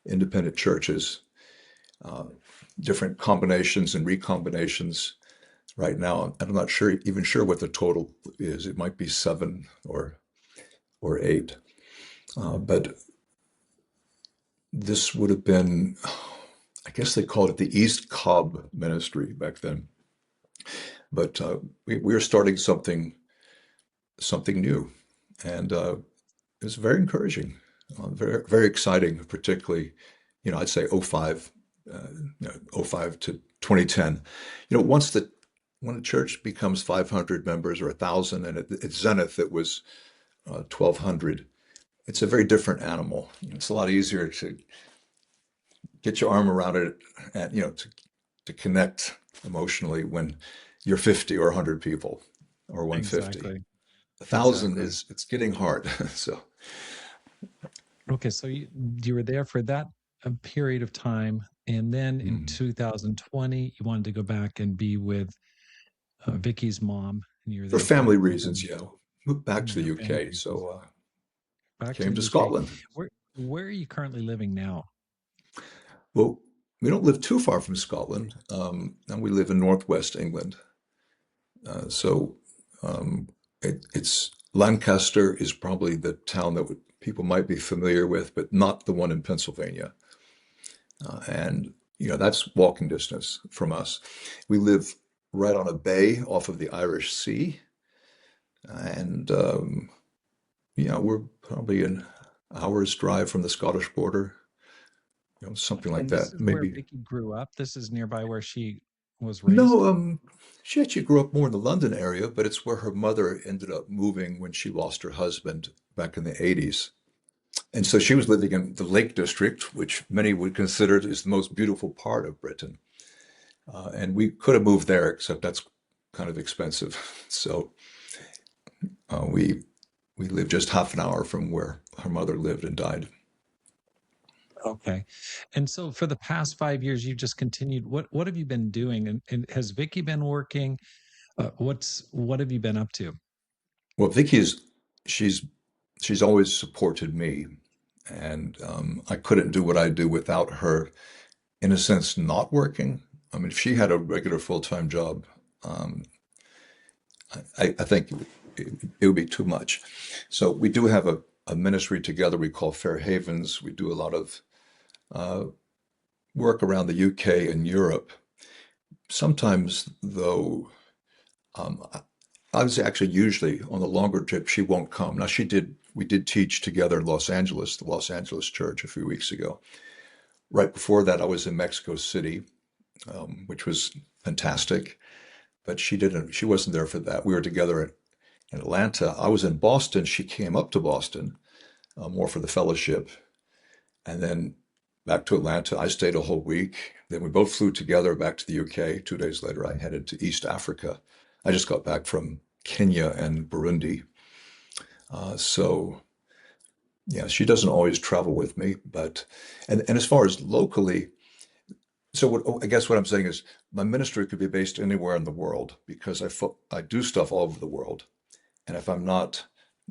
independent churches, uh, different combinations and recombinations. Right now, I'm not even sure what the total is. It might be 7 or 8. But this would have been guess they called it the East Cobb Ministry back then. But we were starting something new, and it was very encouraging, very very exciting, particularly, I'd say '05, uh, '05 to 2010. Once the when a church becomes 500 members or 1,000, and at its zenith it was 1,200, it's a very different animal. It's a lot easier to get your arm around it, and to connect emotionally when you're 50 or 100 people or 150. Exactly. 1,000 Exactly. is it's getting hard. So Okay, so you were there for that period of time, and then in mm, 2020, you wanted to go back and be with Vicky's mom, and you were for there for family over reasons, moved back to the yeah, family UK. reasons. So Back to came the to UK. Scotland. Where are you currently living now? Well, we don't live too far from Scotland, and we live in northwest England. So it's Lancaster is probably the town that people might be familiar with, but not the one in Pennsylvania. And that's walking distance from us. We live right on a bay off of the Irish Sea, and we're probably an hour's drive from the Scottish border, something like And this that. is where Maybe. Vicky grew up. This is nearby where she was raised. No, she actually grew up more in the London area, but it's where her mother ended up moving when she lost her husband back in the 80s. And so she was living in the Lake District, which many would consider is the most beautiful part of Britain. And we could have moved there, except that's kind of expensive. So we lived just half an hour from where her mother lived and died. Okay. And so for the past 5 years, you've just continued. What have you been doing? And has Vicky been working? What have you been up to? Well, Vicky's she's she's always supported me, and I couldn't do what I do without her. In a sense, not working. I mean, if she had a regular full-time job, um, I think it would be too much. So we do have a ministry together we call Fair Havens. We do a lot of uh, work around the UK and Europe. Sometimes, though, I was actually usually on the longer trip, she won't come. Now, we did teach together in Los Angeles, the Los Angeles church a few weeks ago. Right before that, I was in Mexico City, which was fantastic. But she wasn't there for that. We were together in Atlanta. I was in Boston. She came up to Boston more for the fellowship. And then back to Atlanta. I stayed a whole week. Then we both flew together back to the UK. 2 days later, I headed to East Africa. I just got back from Kenya and Burundi. So, yeah, she doesn't always travel with me. And as far as locally, so I guess what I'm saying is my ministry could be based anywhere in the world because I do stuff all over the world. And if I'm not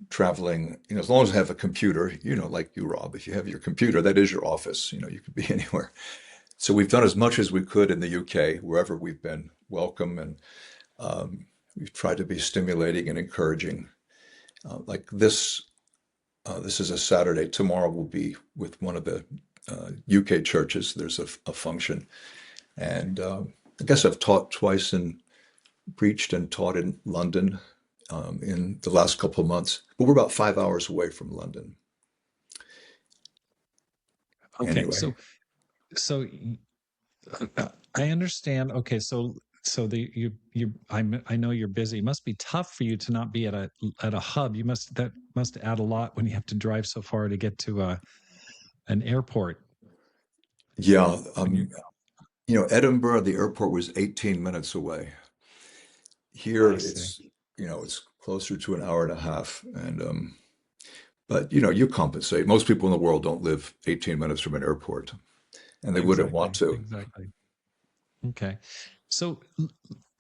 traveling, as long as I have a computer, like you, Rob, if you have your computer, that is your office. You could be anywhere. So we've done as much as we could in the UK, wherever we've been welcome, and we've tried to be stimulating and encouraging. Like this is a Saturday. Tomorrow we'll be with one of the UK churches. There's a function, and I guess I've taught twice and preached and taught in London in the last couple of months, but we're about 5 hours away from London. Okay. Anyway, So I understand. Okay. So I know you're busy. It must be tough for you to not be at a hub. That must add a lot when you have to drive so far to get to an airport. yeah, When you Edinburgh, the airport was 18 minutes away. Here, I see. it's closer to an hour and a half, and but you compensate. Most people in the world don't live 18 minutes from an airport, and they wouldn't want Exactly. to. Exactly. Okay. So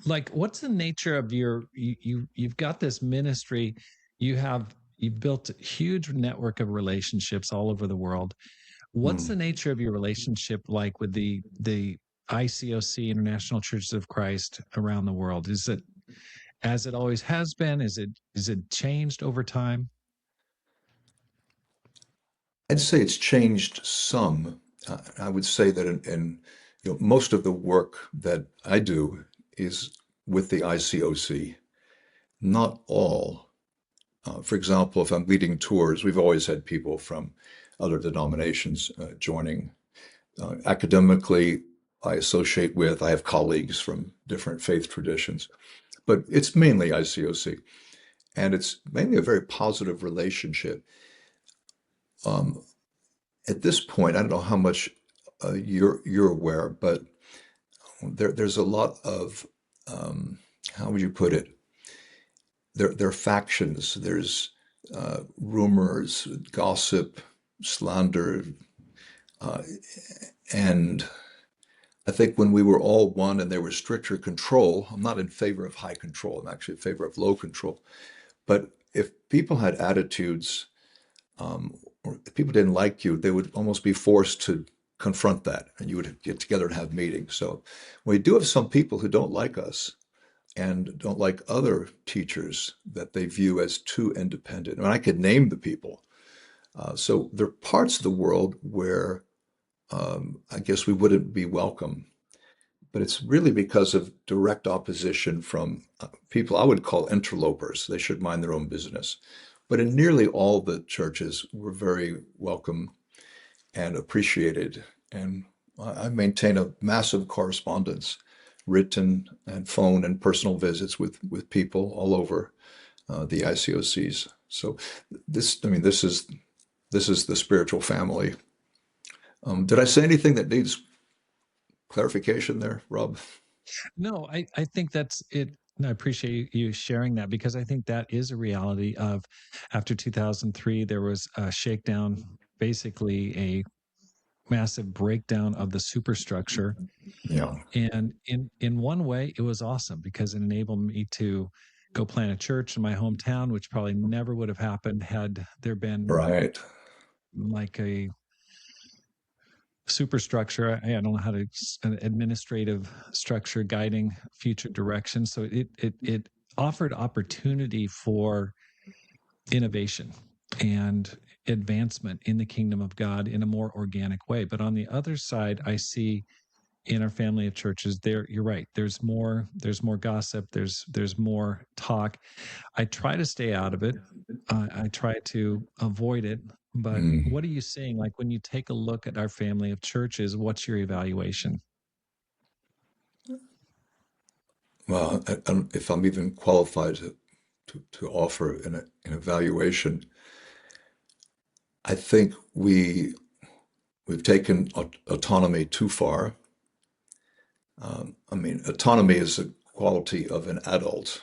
like what's the nature of you've got this ministry, you've built a huge network of relationships all over the world. What's the Hmm. nature of your relationship like with the ICOC, International Churches of Christ, around the world? Is it as it always has been? Is it changed over time? I'd say it's changed some. I would say that in most of the work that I do is with the ICOC. Not all. For example, if I'm leading tours, we've always had people from other denominations joining. Academically, I have colleagues from different faith traditions, but it's mainly ICOC. And it's mainly a very positive relationship. Um, at this point, I don't know how much you're aware, but there's a lot of how would you put it? There are factions. There's rumors, gossip, slander, uh, and I think when we were all one and there was stricter control, I'm not in favor of high control. I'm actually in favor of low control. But if people had attitudes, or if people didn't like you, they would almost be forced to confront that, and you would get together and have meetings. So we do have some people who don't like us and don't like other teachers that they view as too independent. And I could name the people. So there are parts of the world where I guess we wouldn't be welcome. But it's really because of direct opposition from people I would call interlopers. They should mind their own business. But in nearly all the churches, we're very welcome and appreciated. And I maintain a massive correspondence, written and phone and personal visits with people all over the ICOCs. So this is the spiritual family. Did I say anything that needs clarification there, Rob? No, I think that's it. And I appreciate you sharing that, because I think that is a reality of after 2003, there was a shakedown, basically a massive breakdown of the superstructure. Yeah, And in one way, it was awesome because it enabled me to go plant a church in my hometown, which probably never would have happened had there been right. like a superstructure. I don't know how to an administrative structure guiding future direction. So it offered opportunity for innovation and advancement in the kingdom of God in a more organic way. But on the other side, I see in our family of churches, there you're right. There's more gossip. There's more talk. I try to stay out of it. I try to avoid it. But Mm. what are you seeing? Like when you take a look at our family of churches, what's your evaluation? Well, if I'm even qualified to offer an evaluation, I think we've taken autonomy too far. I mean, autonomy is a quality of an adult.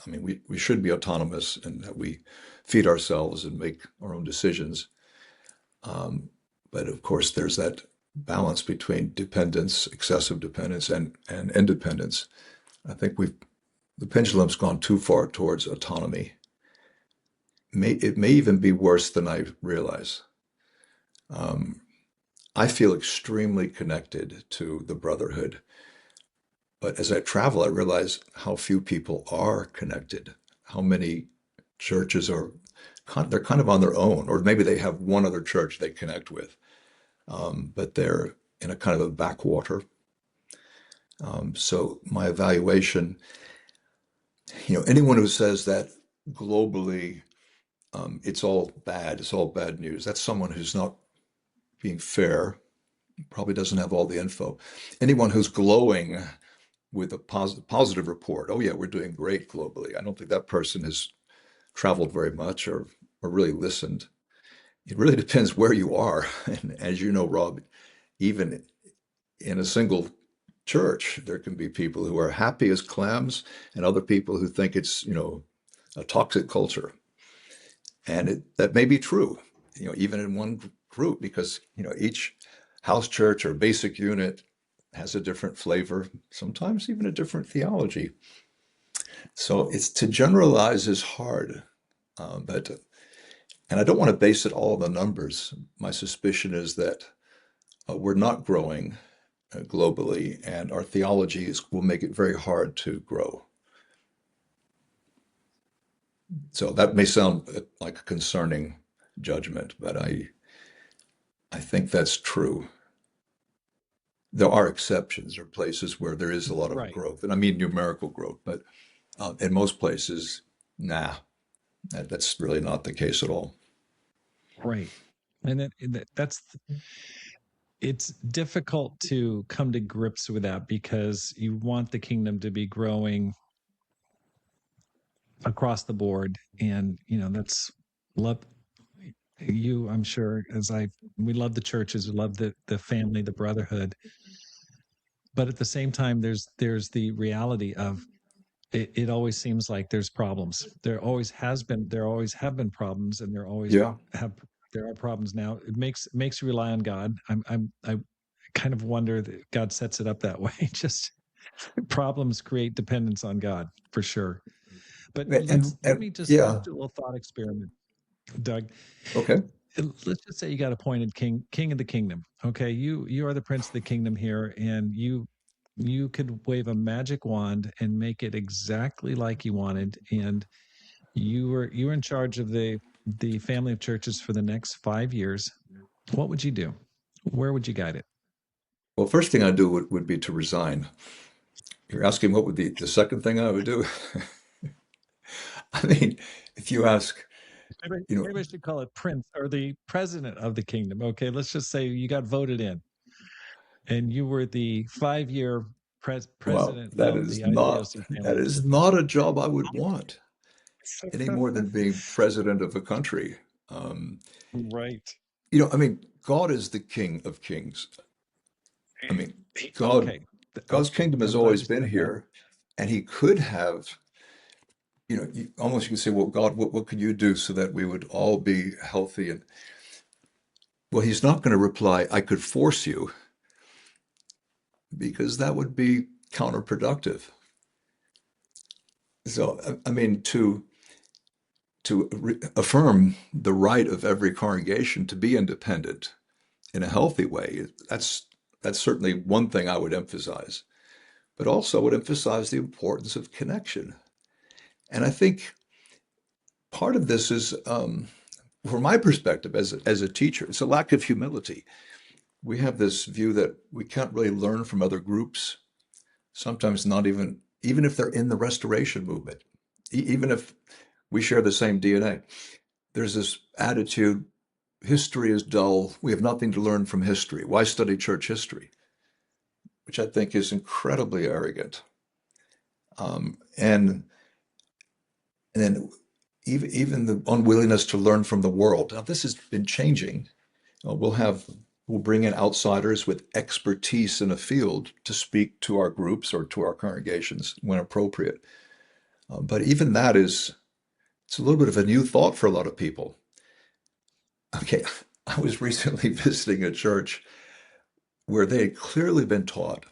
I mean, we should be autonomous in that we feed ourselves and make our own decisions. But of course, there's that balance between dependence, excessive dependence, and independence. I think the pendulum's gone too far towards autonomy. It may even be worse than I realize. Um, I feel extremely connected to the brotherhood, but as I travel, I realize how few people are connected. How many churches are they're kind of on their own, or maybe they have one other church they connect with, but they're in a kind of a backwater. So my evaluation, anyone who says that globally it's all bad news. That's someone who's not being fair, probably doesn't have all the info. Anyone who's glowing with a positive report, oh yeah, we're doing great globally. I don't think that person has traveled very much or really listened. It really depends where you are. And as you know, Rob, even in a single church, there can be people who are happy as clams and other people who think it's, a toxic culture. And that may be true, even in one group, because, each house church or basic unit has a different flavor, sometimes even a different theology. So it's to generalize is hard, but and I don't want to base it all on the numbers. My suspicion is that we're not growing globally, and our theologies will make it very hard to grow. So that may sound like a concerning judgment, but I think that's true. there are exceptions or places where there is a lot of Right. growth, and I mean numerical growth, but in most places, nah, that's really not the case at all. Right. That's it's difficult to come to grips with that because you want the kingdom to be growing across the board. And that's love you, I'm sure, as I we love the churches, we love the family, the brotherhood. But at the same time, there's the reality of it always seems like there's problems. There always have been problems, and Yeah. have there are problems now. It makes you rely on God. I kind of wonder that God sets it up that way. Just problems create dependence on God for sure. But let And me just let's yeah, do a little thought experiment, Doug. okay. Let's just say you got appointed king of the kingdom. Okay, you are the prince of the kingdom here, and you could wave a magic wand and make it exactly like you wanted, and you were in charge of the family of churches for the next 5 years. What would you do? Where would you guide it? Well, first thing I'd do would be to resign. You're asking what would be the second thing I would do? I mean, if you ask, you know, Maybe I should call it prince or the president of the kingdom. Okay, let's just say you got voted in and you were the 5 year well, president of the ICOC that family of is churches. not a job I would want any more than being president of a country. Um, Right. I mean, God is the King of Kings. I mean, God, Okay. God's Okay. kingdom has I'm glad always you been said that. here, and He could have, almost you could say, well, God, what could you do so that we would all be healthy? And well, He's not going to reply, I could force you, because that would be counterproductive. So, I mean, to affirm the right of every congregation to be independent in a healthy way, that's certainly one thing I would emphasize. But also would emphasize the importance of connection. And I think part of this is, from my perspective as a teacher, it's a lack of humility. We have this view that we can't really learn from other groups, sometimes not even if they're in the restoration movement, even if we share the same DNA. There's this attitude, history is dull. We have nothing to learn from history. Why study church history? Which I think is incredibly arrogant. And then even the unwillingness to learn from the world. Now, this has been changing. We'll bring in outsiders with expertise in a field to speak to our groups or to our congregations when appropriate. But even that it's a little bit of a new thought for a lot of people. Okay, I was recently visiting a church where they had clearly been taught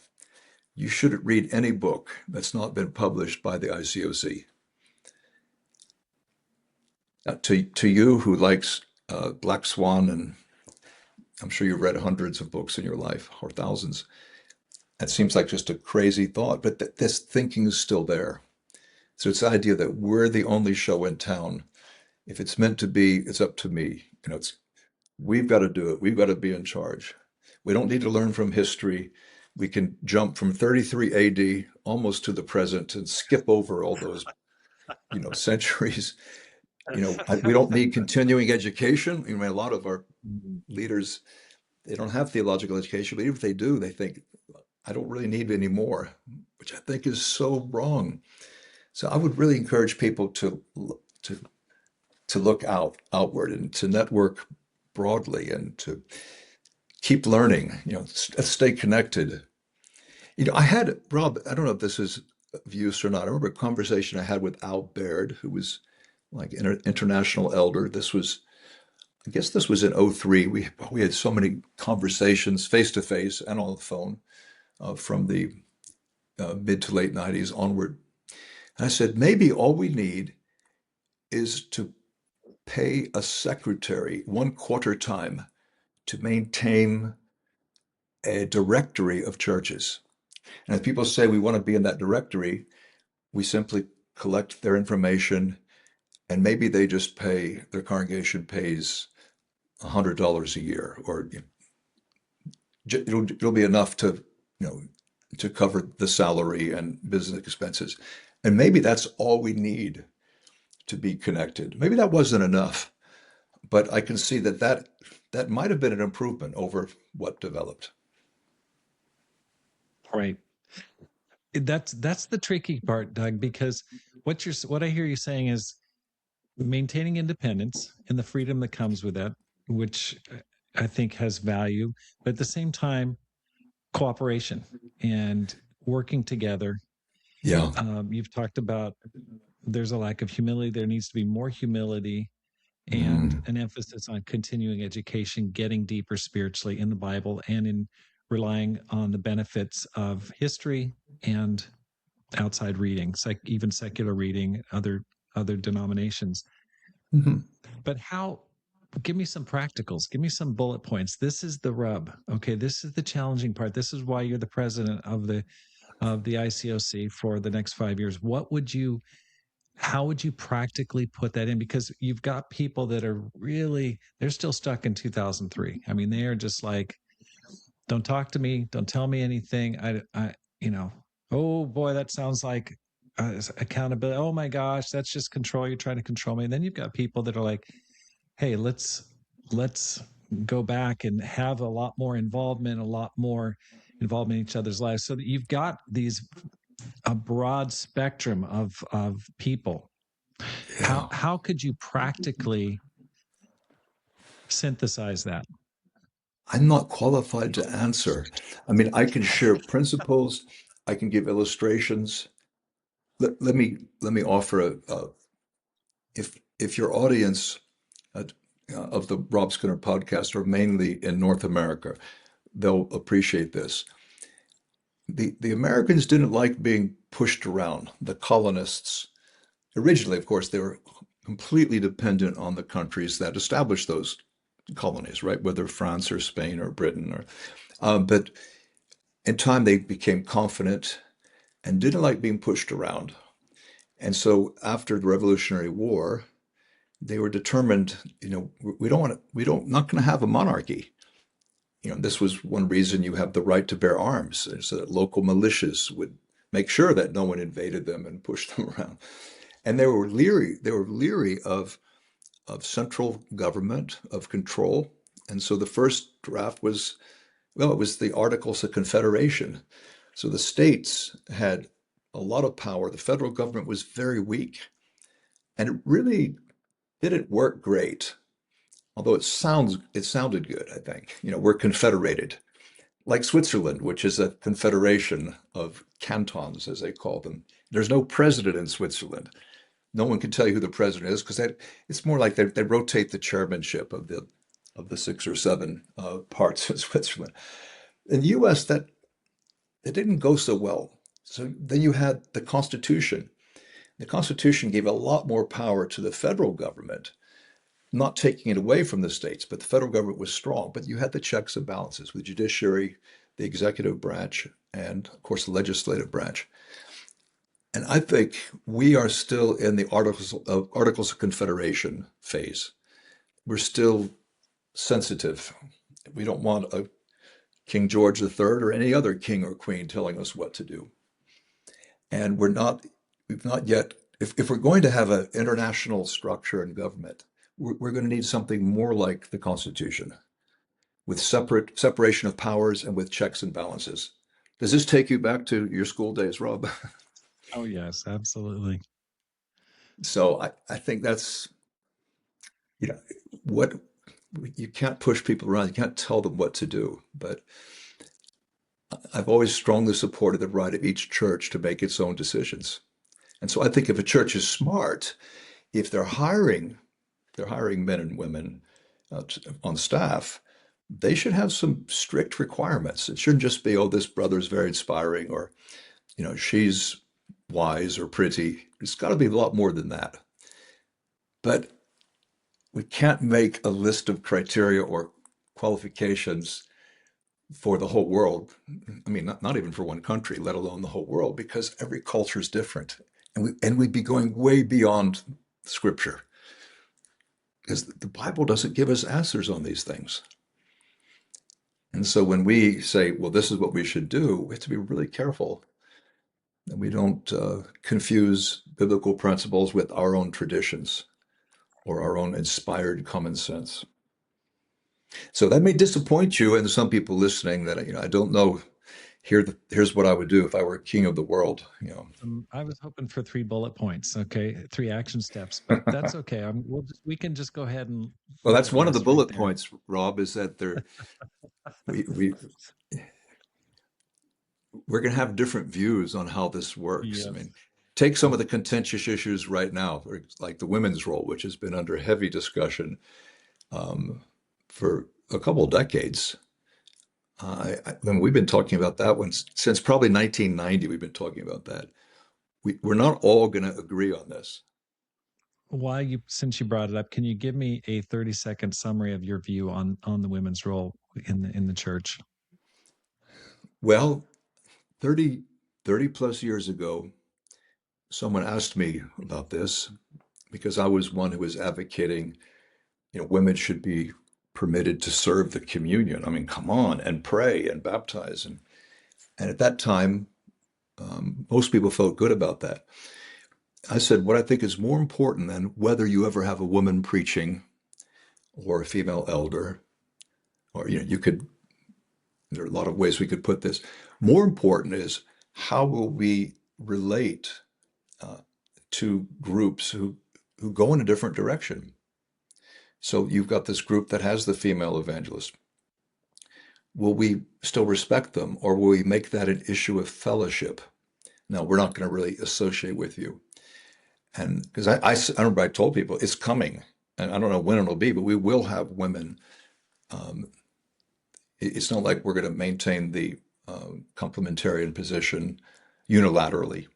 you shouldn't read any book that's not been published by the ICOC. To you who likes Black Swan, and I'm sure you've read hundreds of books in your life or thousands, that seems like just a crazy thought, but this thinking is still there. So it's the idea that we're the only show in town. If it's meant to be, it's up to me. We've got to do it. We've got to be in charge. We don't need to learn from history. We can jump from 33 AD almost to the present and skip over all those, centuries. We don't need continuing education. A lot of our leaders, they don't have theological education, but even if they do, they think, I don't really need any more, which I think is so wrong. So I would really encourage people to to look outward and to network broadly and to keep learning. Stay connected. I had Rob. I don't know if this is of use or not. I remember a conversation I had with Al Baird, who was like an international elder. I guess this was in '03. We had so many conversations face to face and on the phone from the mid to late '90s onward. And I said, maybe all we need is to pay a secretary 1/4 time to maintain a directory of churches. And if people say we want to be in that directory, we simply collect their information, and maybe their congregation pays $100 a year, or it'll be enough to you know, to cover the salary and business expenses. And maybe that's all we need to be connected. Maybe that wasn't enough, but I can see that might have been an improvement over what developed. Right. That's the tricky part, Doug, because what I hear you saying is maintaining independence and the freedom that comes with that, which I think has value, but at the same time, cooperation and working together. Yeah. You've talked about there's a lack of humility. There needs to be more humility and Mm. an emphasis on continuing education, getting deeper spiritually in the Bible, and in relying on the benefits of history and outside reading, even secular reading, other denominations. Mhm. But how? Give me some practicals. Give me some bullet points. This is the rub. Okay, this is the challenging part. This is why you're the president of the ICOC for the next 5 years. How would you practically put that in? Because you've got people that are really, they're still stuck in 2003. I mean, they are just like, don't talk to me, don't tell me anything. You know, oh boy, that sounds like accountability. Oh my gosh, that's just control. You're trying to control me. And then you've got people that are like, hey, let's go back and have a lot more involvement in each other's lives, so that you've got a broad spectrum of people. Yeah. How could you practically synthesize that? I'm not qualified to answer. I mean, I can share principles, I can give illustrations. Let me offer if your audience uh, of the Rob Skinner podcast are mainly in North America, they'll appreciate this. The Americans didn't like being pushed around. The colonists, originally, of course, they were completely dependent on the countries that established those colonies, right? Whether France or Spain or Britain or, but in time they became confident and didn't like being pushed around. And so after the Revolutionary War, they were determined, we don't want to, we don't, not going to have a monarchy. This was one reason you have the right to bear arms, so that local militias would make sure that no one invaded them and pushed them around. And they were leery of central government, of control. And so the first draft was, well, it was the Articles of Confederation. So the states had a lot of power. The federal government was very weak. And it really didn't work great. Although it sounded good, I think. We're confederated, like Switzerland, which is a confederation of cantons, as they call them. There's no president in Switzerland. No one can tell you who the president is because it's more like they rotate the chairmanship of the six or seven parts of Switzerland. In the U.S., that it didn't go so well. So then you had the Constitution. The Constitution gave a lot more power to the federal government, not taking it away from the states, but the federal government was strong. But you had the checks and balances with the judiciary, the executive branch, and of course the legislative branch. And I think we are still in the Articles of Confederation phase. We're still sensitive. We don't want a King George III or any other king or queen telling us what to do. And we've not yet, if we're going to have an international structure and government, we're going to need something more like the Constitution, with separation of powers and with checks and balances. Does this take you back to your school days, Rob? Oh yes, absolutely. So I think that's, you know, what you can't push people around. You can't tell them what to do. But I've always strongly supported the right of each church to make its own decisions. And so I think if a church is smart, if they're hiring men and women on staff, they should have some strict requirements. It shouldn't just be, oh, this brother's very inspiring, or, she's wise or pretty. It's got to be a lot more than that. But we can't make a list of criteria or qualifications for the whole world. I mean, not even for one country, let alone the whole world, because every culture is different. And we'd be going way beyond scripture because the Bible doesn't give us answers on these things. And so when we say, well, this is what we should do, we have to be really careful that we don't confuse biblical principles with our own traditions or our own inspired common sense. So that may disappoint you and some people listening that, I don't know. Here's what I would do if I were king of the world. I was hoping for 3 bullet points, okay, 3 action steps, but that's okay. We can just go ahead and Well, let that's it one of the rest right bullet there. points, Rob, is that we we're going to have different views on how this works. I Yes. mean, take some of the contentious issues right now, like the women's role, which has been under heavy discussion um, for a couple of decades. When we've been talking about that one since probably 1990, we've been talking about that. We're not all going to agree on this. Since you brought it up, can you give me a 30-second summary of your view on the women's role in the church? Well, 30 plus years ago, someone asked me about this because I was one who was advocating, women should be permitted to serve the communion. I mean, come on, and pray and baptize. And at that time, most people felt good about that. I said, what I think is more important than whether you ever have a woman preaching or a female elder, or, there are a lot of ways we could put this. More important is how will we relate uh, to groups who go in a different direction. So you've got this group that has the female evangelist. Will we still respect them, or will we make that an issue of fellowship? No, we're not going to really associate with you. And because I remember I told people it's coming, and I don't know when it'll be, but we will have women. Um, it's not like we're going to maintain the complementarian position unilaterally,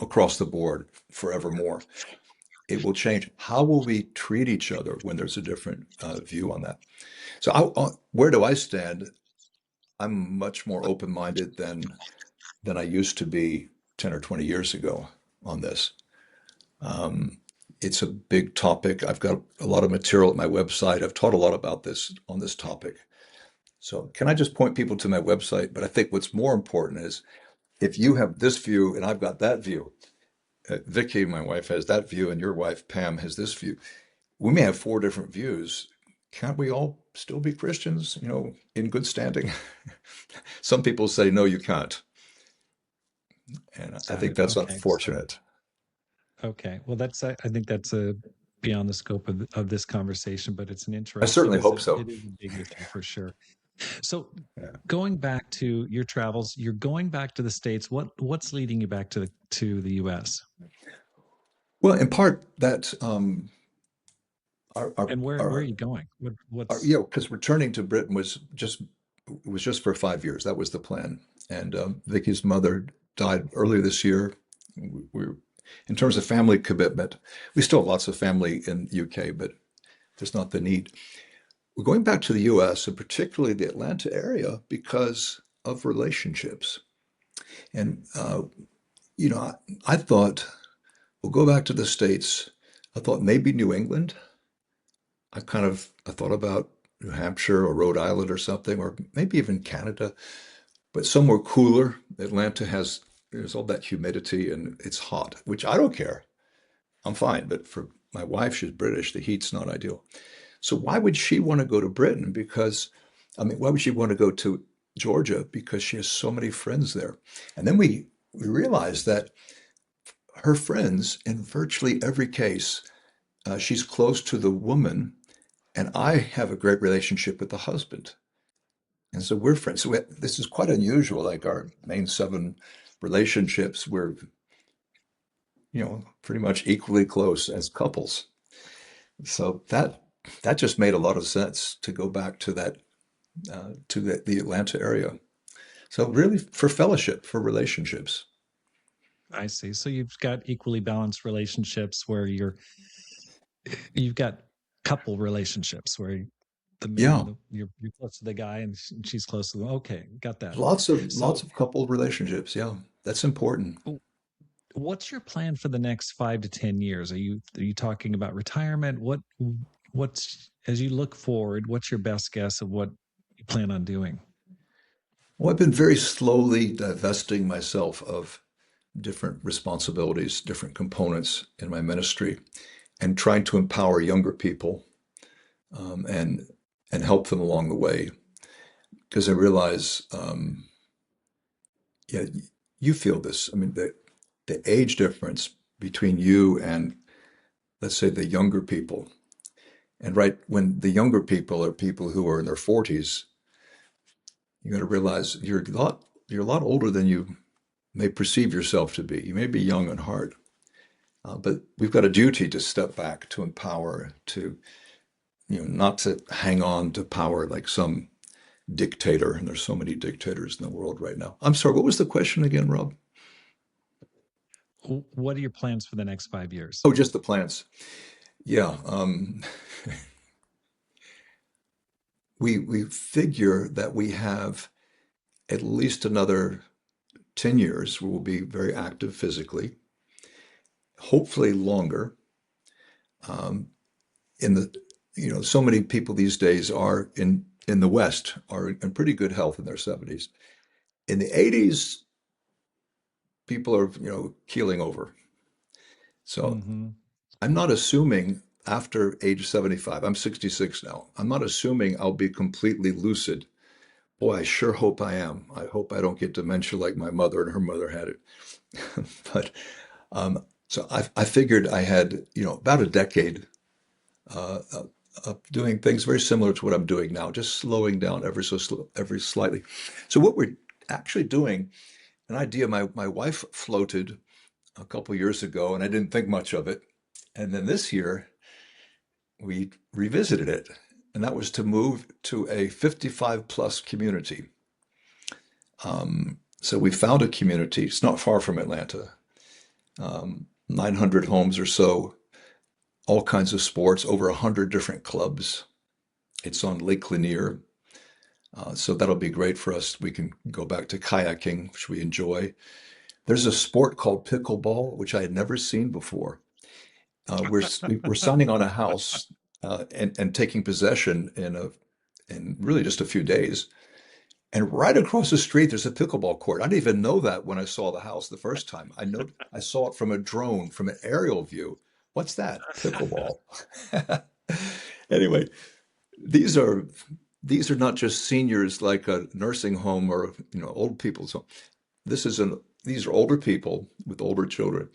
across the board forevermore. It will change. How will we treat each other when there's a different view on that? So, where do I stand? I'm much more open-minded than I used to be 10 or 20 years ago on this. Um, it's a big topic. I've got a lot of material at my website. I've taught a lot about this on this topic. So, can I just point people to my website? But I think what's more important is if you have this view and I've got that view, Vicky, my wife, has that view, and your wife, Pam, has this view. We may have four different views. Can't we all still be Christians, in good standing? Some people say, no, you can't. And I Got think it. that's Okay. So, unfortunate. okay. Well, I think that's a beyond the scope of this conversation, but it's an I certainly hope it so. is a big issue for sure. So Yeah. going back to your travels, you're going back to the States. What's leading you back to the US? Well, in part that our, our, And where are our, you going? you What's know, because returning to Britain was just for 5 years. That was the plan. And Vicky's mother died earlier this year. We, in terms of family commitment, we still have lots of family in UK, but there's not the need. We're going back to the US and particularly the Atlanta area because of relationships. And, I thought, we'll go back to the States. I thought maybe New England. I thought about New Hampshire or Rhode Island or something, or maybe even Canada, but somewhere cooler. There's all that humidity and it's hot, which I don't care. I'm fine. But for my wife, she's British. The heat's not ideal. So why would she want to go to Britain? Why would she want to go to Georgia? Because she has so many friends there. And then we realized that her friends, in virtually every case, she's close to the woman, and I have a great relationship with the husband. And so we're friends. This is quite unusual. Like our main seven relationships, we're, pretty much equally close as couples. So that just made a lot of sense to go back to that to the Atlanta area. So really for fellowship, for relationships. I see. So you've got equally balanced relationships where you've got couple relationships where Yeah, you're close to the guy and she's close to them. Okay, got that. lots So of couple relationships. Yeah, that's important. what's your plan for the next 5 to 10 years? Are you talking about retirement? What's as you look forward, what's your best guess of what plan on doing? Well, I've been very slowly divesting myself of different responsibilities, different components in my ministry, and trying to empower younger people um, and and help them along the way. Because I realize, yeah, you feel this. I mean, the age difference between you and, let's say, the younger people, and right when the younger people are people who are in their 40s, you got to realize you're a lot older than you may perceive yourself to be. You may be young at heart, but we've got a duty to step back, to empower, to not to hang on to power like some dictator. And there's so many dictators in the world right now. I'm sorry, what was the question again, Rob? What are your plans for the next 5 years? Oh, just the plans. Yeah, we figure that we have at least another 10 years where we'll be very active physically, hopefully longer. Um, in the so many people these days are in the West are in pretty good health in their 70s. In the 80s, people are keeling over. So Hmm. I'm not assuming after age 75, I'm 66 now. I'm not assuming I'll be completely lucid. Boy, I sure hope I am. I hope I don't get dementia like my mother and her mother had it. But so I figured I had, about a decade of doing things very similar to what I'm doing now, just slowing down ever so slow, every slightly. So what we're actually doing, an idea my wife floated a couple years ago, and I didn't think much of it. And then this year we revisited it, and that was to move to a 55 plus community. So we found a community. It's not far from Atlanta, 900 homes or so, all kinds of sports, over 100 different clubs. It's on Lake Lanier. So that'll be great for us. We can go back to kayaking, which we enjoy. There's a sport called pickleball, which I had never seen before. We're signing on a house and taking possession in really just a few days. And right across the street, there's a pickleball court. I didn't even know that when I saw the house the first time. I saw it from a drone, from an aerial view. What's that? Pickleball. Anyway, these are these are not just seniors like a nursing home or old people's home. These are older people with older children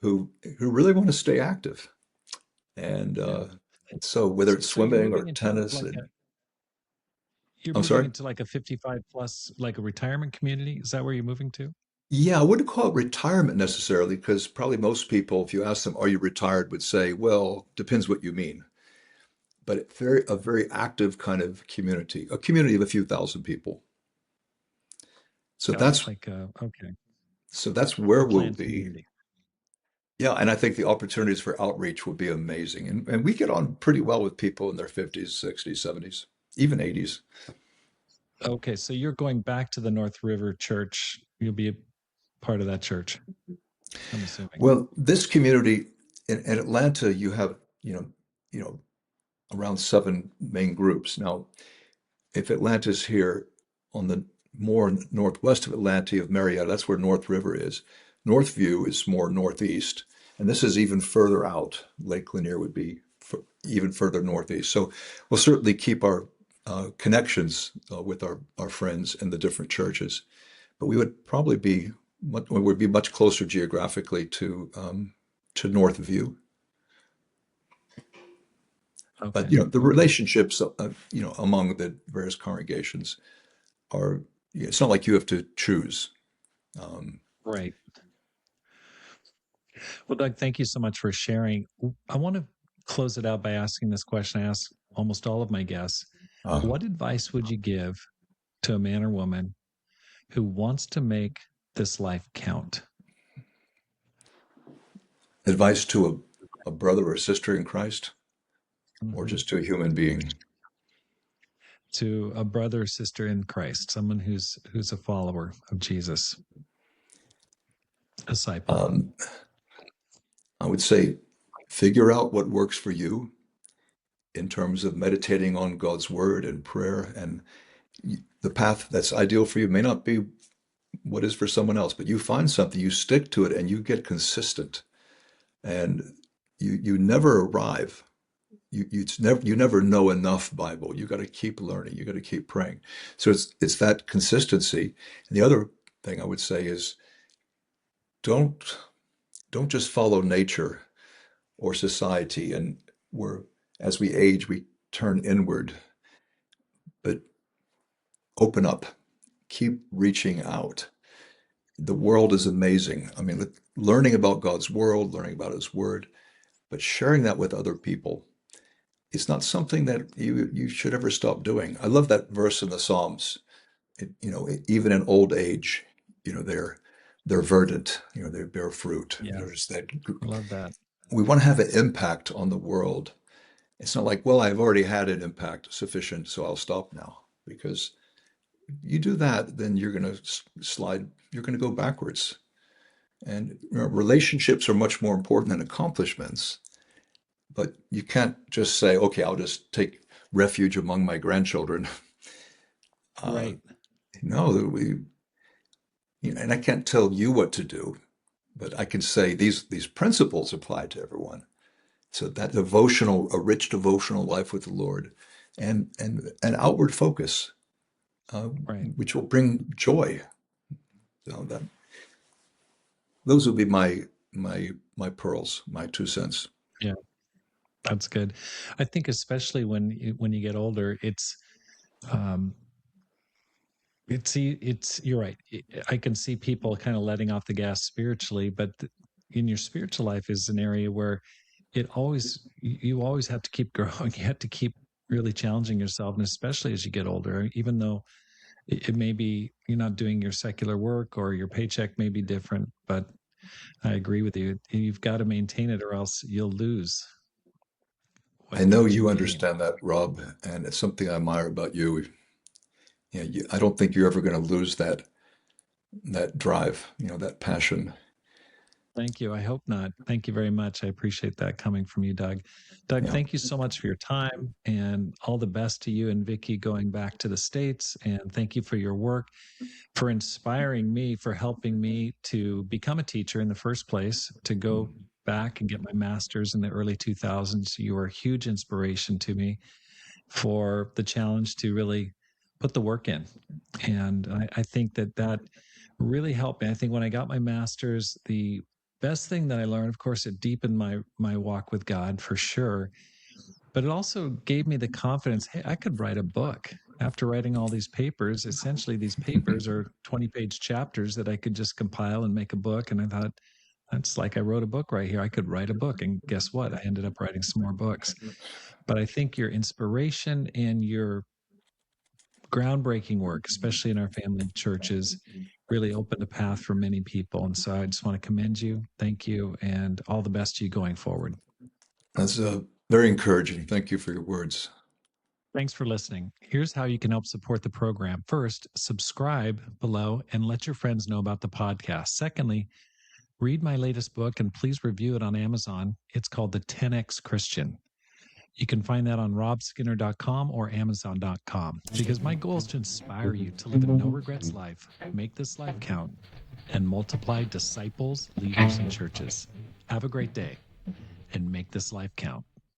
who really want to stay active. And Yeah. so whether So, it's so you're swimming moving or into tennis, like a and you're I'm moving sorry. into like a 55 plus, like a retirement community. Is that where you're moving to? Yeah, I wouldn't call it retirement necessarily, because probably most people, if you ask them, "Are you retired?" would say, "Well, depends what you mean." But a very active kind of community, a community of a few thousand people. So Oh, that's like okay, where a we'll planned be. community. Yeah, and I think the opportunities for outreach will be amazing. And we get on pretty well with people in their 50s, 60s, 70s, even 80s. Okay, so you're going back to the North River Church. You'll be a part of that church, I'm assuming. Well, this community in Atlanta, you have, you know, around seven main groups. Now, if Atlanta's here on the more northwest of Atlanta, you have Marietta, that's where North River is. Northview is more northeast, and this is even further out. Lake Lanier would be even further northeast. So we'll certainly keep our connections with our friends in the different churches, but we would probably be we would be much closer geographically to Northview. But Okay, the okay, relationships among the various congregations are, it's not like you have to choose. Um, right. Well, Doug, thank you so much for sharing. I want to close it out by asking this question. I ask almost all of my guests. uh, What advice would you give to a man or woman who wants to make this life count? Advice to a brother or sister in Christ, or Hmm. just to a human being. To a brother or sister in Christ, someone who's a follower of Jesus, disciple. Um, I would say figure out what works for you in terms of meditating on God's word and prayer, The path that's ideal for you may not be what is for someone else, but you find something, you stick to it, and you get consistent. And you never arrive. You never know enough Bible. You got to keep learning. You got to keep praying. So it's that consistency. And the other thing I would say is don't don't just follow nature or society. And we're as we age, we turn inward, but open up. Keep reaching out. The world is amazing. I mean, learning about God's world, learning about His Word, but sharing that with other people. It's not something that you should ever stop doing. I love that verse in the Psalms. Even in old age, they're verdant. They bear fruit. There's Yes. that. I love that. We want to have an impact on the world. It's not like, well, I've already had an impact sufficient, so I'll stop now. Because you do that, then you're going to slide. You're going to go backwards. And relationships are much more important than accomplishments. But you can't just say, okay, I'll just take refuge among my grandchildren. Uh, Right. no, and I can't tell you what to do, but I can say these principles apply to everyone. So that a rich devotional life with the Lord, and an outward focus, uh, Right. which will bring joy. So those would be my pearls, my 2 cents. Yeah. That's good. I think especially when you get older, um, it's you're right. I can see people kind of letting off the gas spiritually, but in your spiritual life is an area where you always have to keep growing. You have to keep really challenging yourself, and especially as you get older, even though it may be you're not doing your secular work or your paycheck may be different, but I agree with you. You've got to maintain it or else you'll lose I know what you you gain. understand that, Rob, and it's something I admire about you. I don't think you're ever going to lose that drive, that passion. Thank you. I hope not. Thank you very much. I appreciate that coming from you, Doug. Doug, Yeah. thank you so much for your time and all the best to you and Vicky going back to the States. And thank you for your work, for inspiring me, for helping me to become a teacher in the first place, to go back and get my master's in the early 2000s. You were a huge inspiration to me for the challenge to really put the work in. And I think that really helped me. I think when I got my master's, the best thing that I learned, of course, it deepened my walk with God for sure, but it also gave me the confidence. Hey, I could write a book after writing all these papers. Essentially, these papers are 20-page chapters that I could just compile and make a book. And I thought, that's like I wrote a book right here. I could write a book. And guess what? I ended up writing some more books. But I think your inspiration and your groundbreaking work, especially in our family churches, really opened a path for many people. And so I just want to commend you. Thank you. And all the best to you going forward. That's very encouraging. Thank you for your words. Thanks for listening. Here's how you can help support the program. First, subscribe below and let your friends know about the podcast. Secondly, read my latest book and please review it on Amazon. It's called The 10X Christian. You can find that on robskinner.com or amazon.com because my goal is to inspire you to live a no regrets life, make this life count, and multiply disciples, leaders, and churches. Have a great day and make this life count.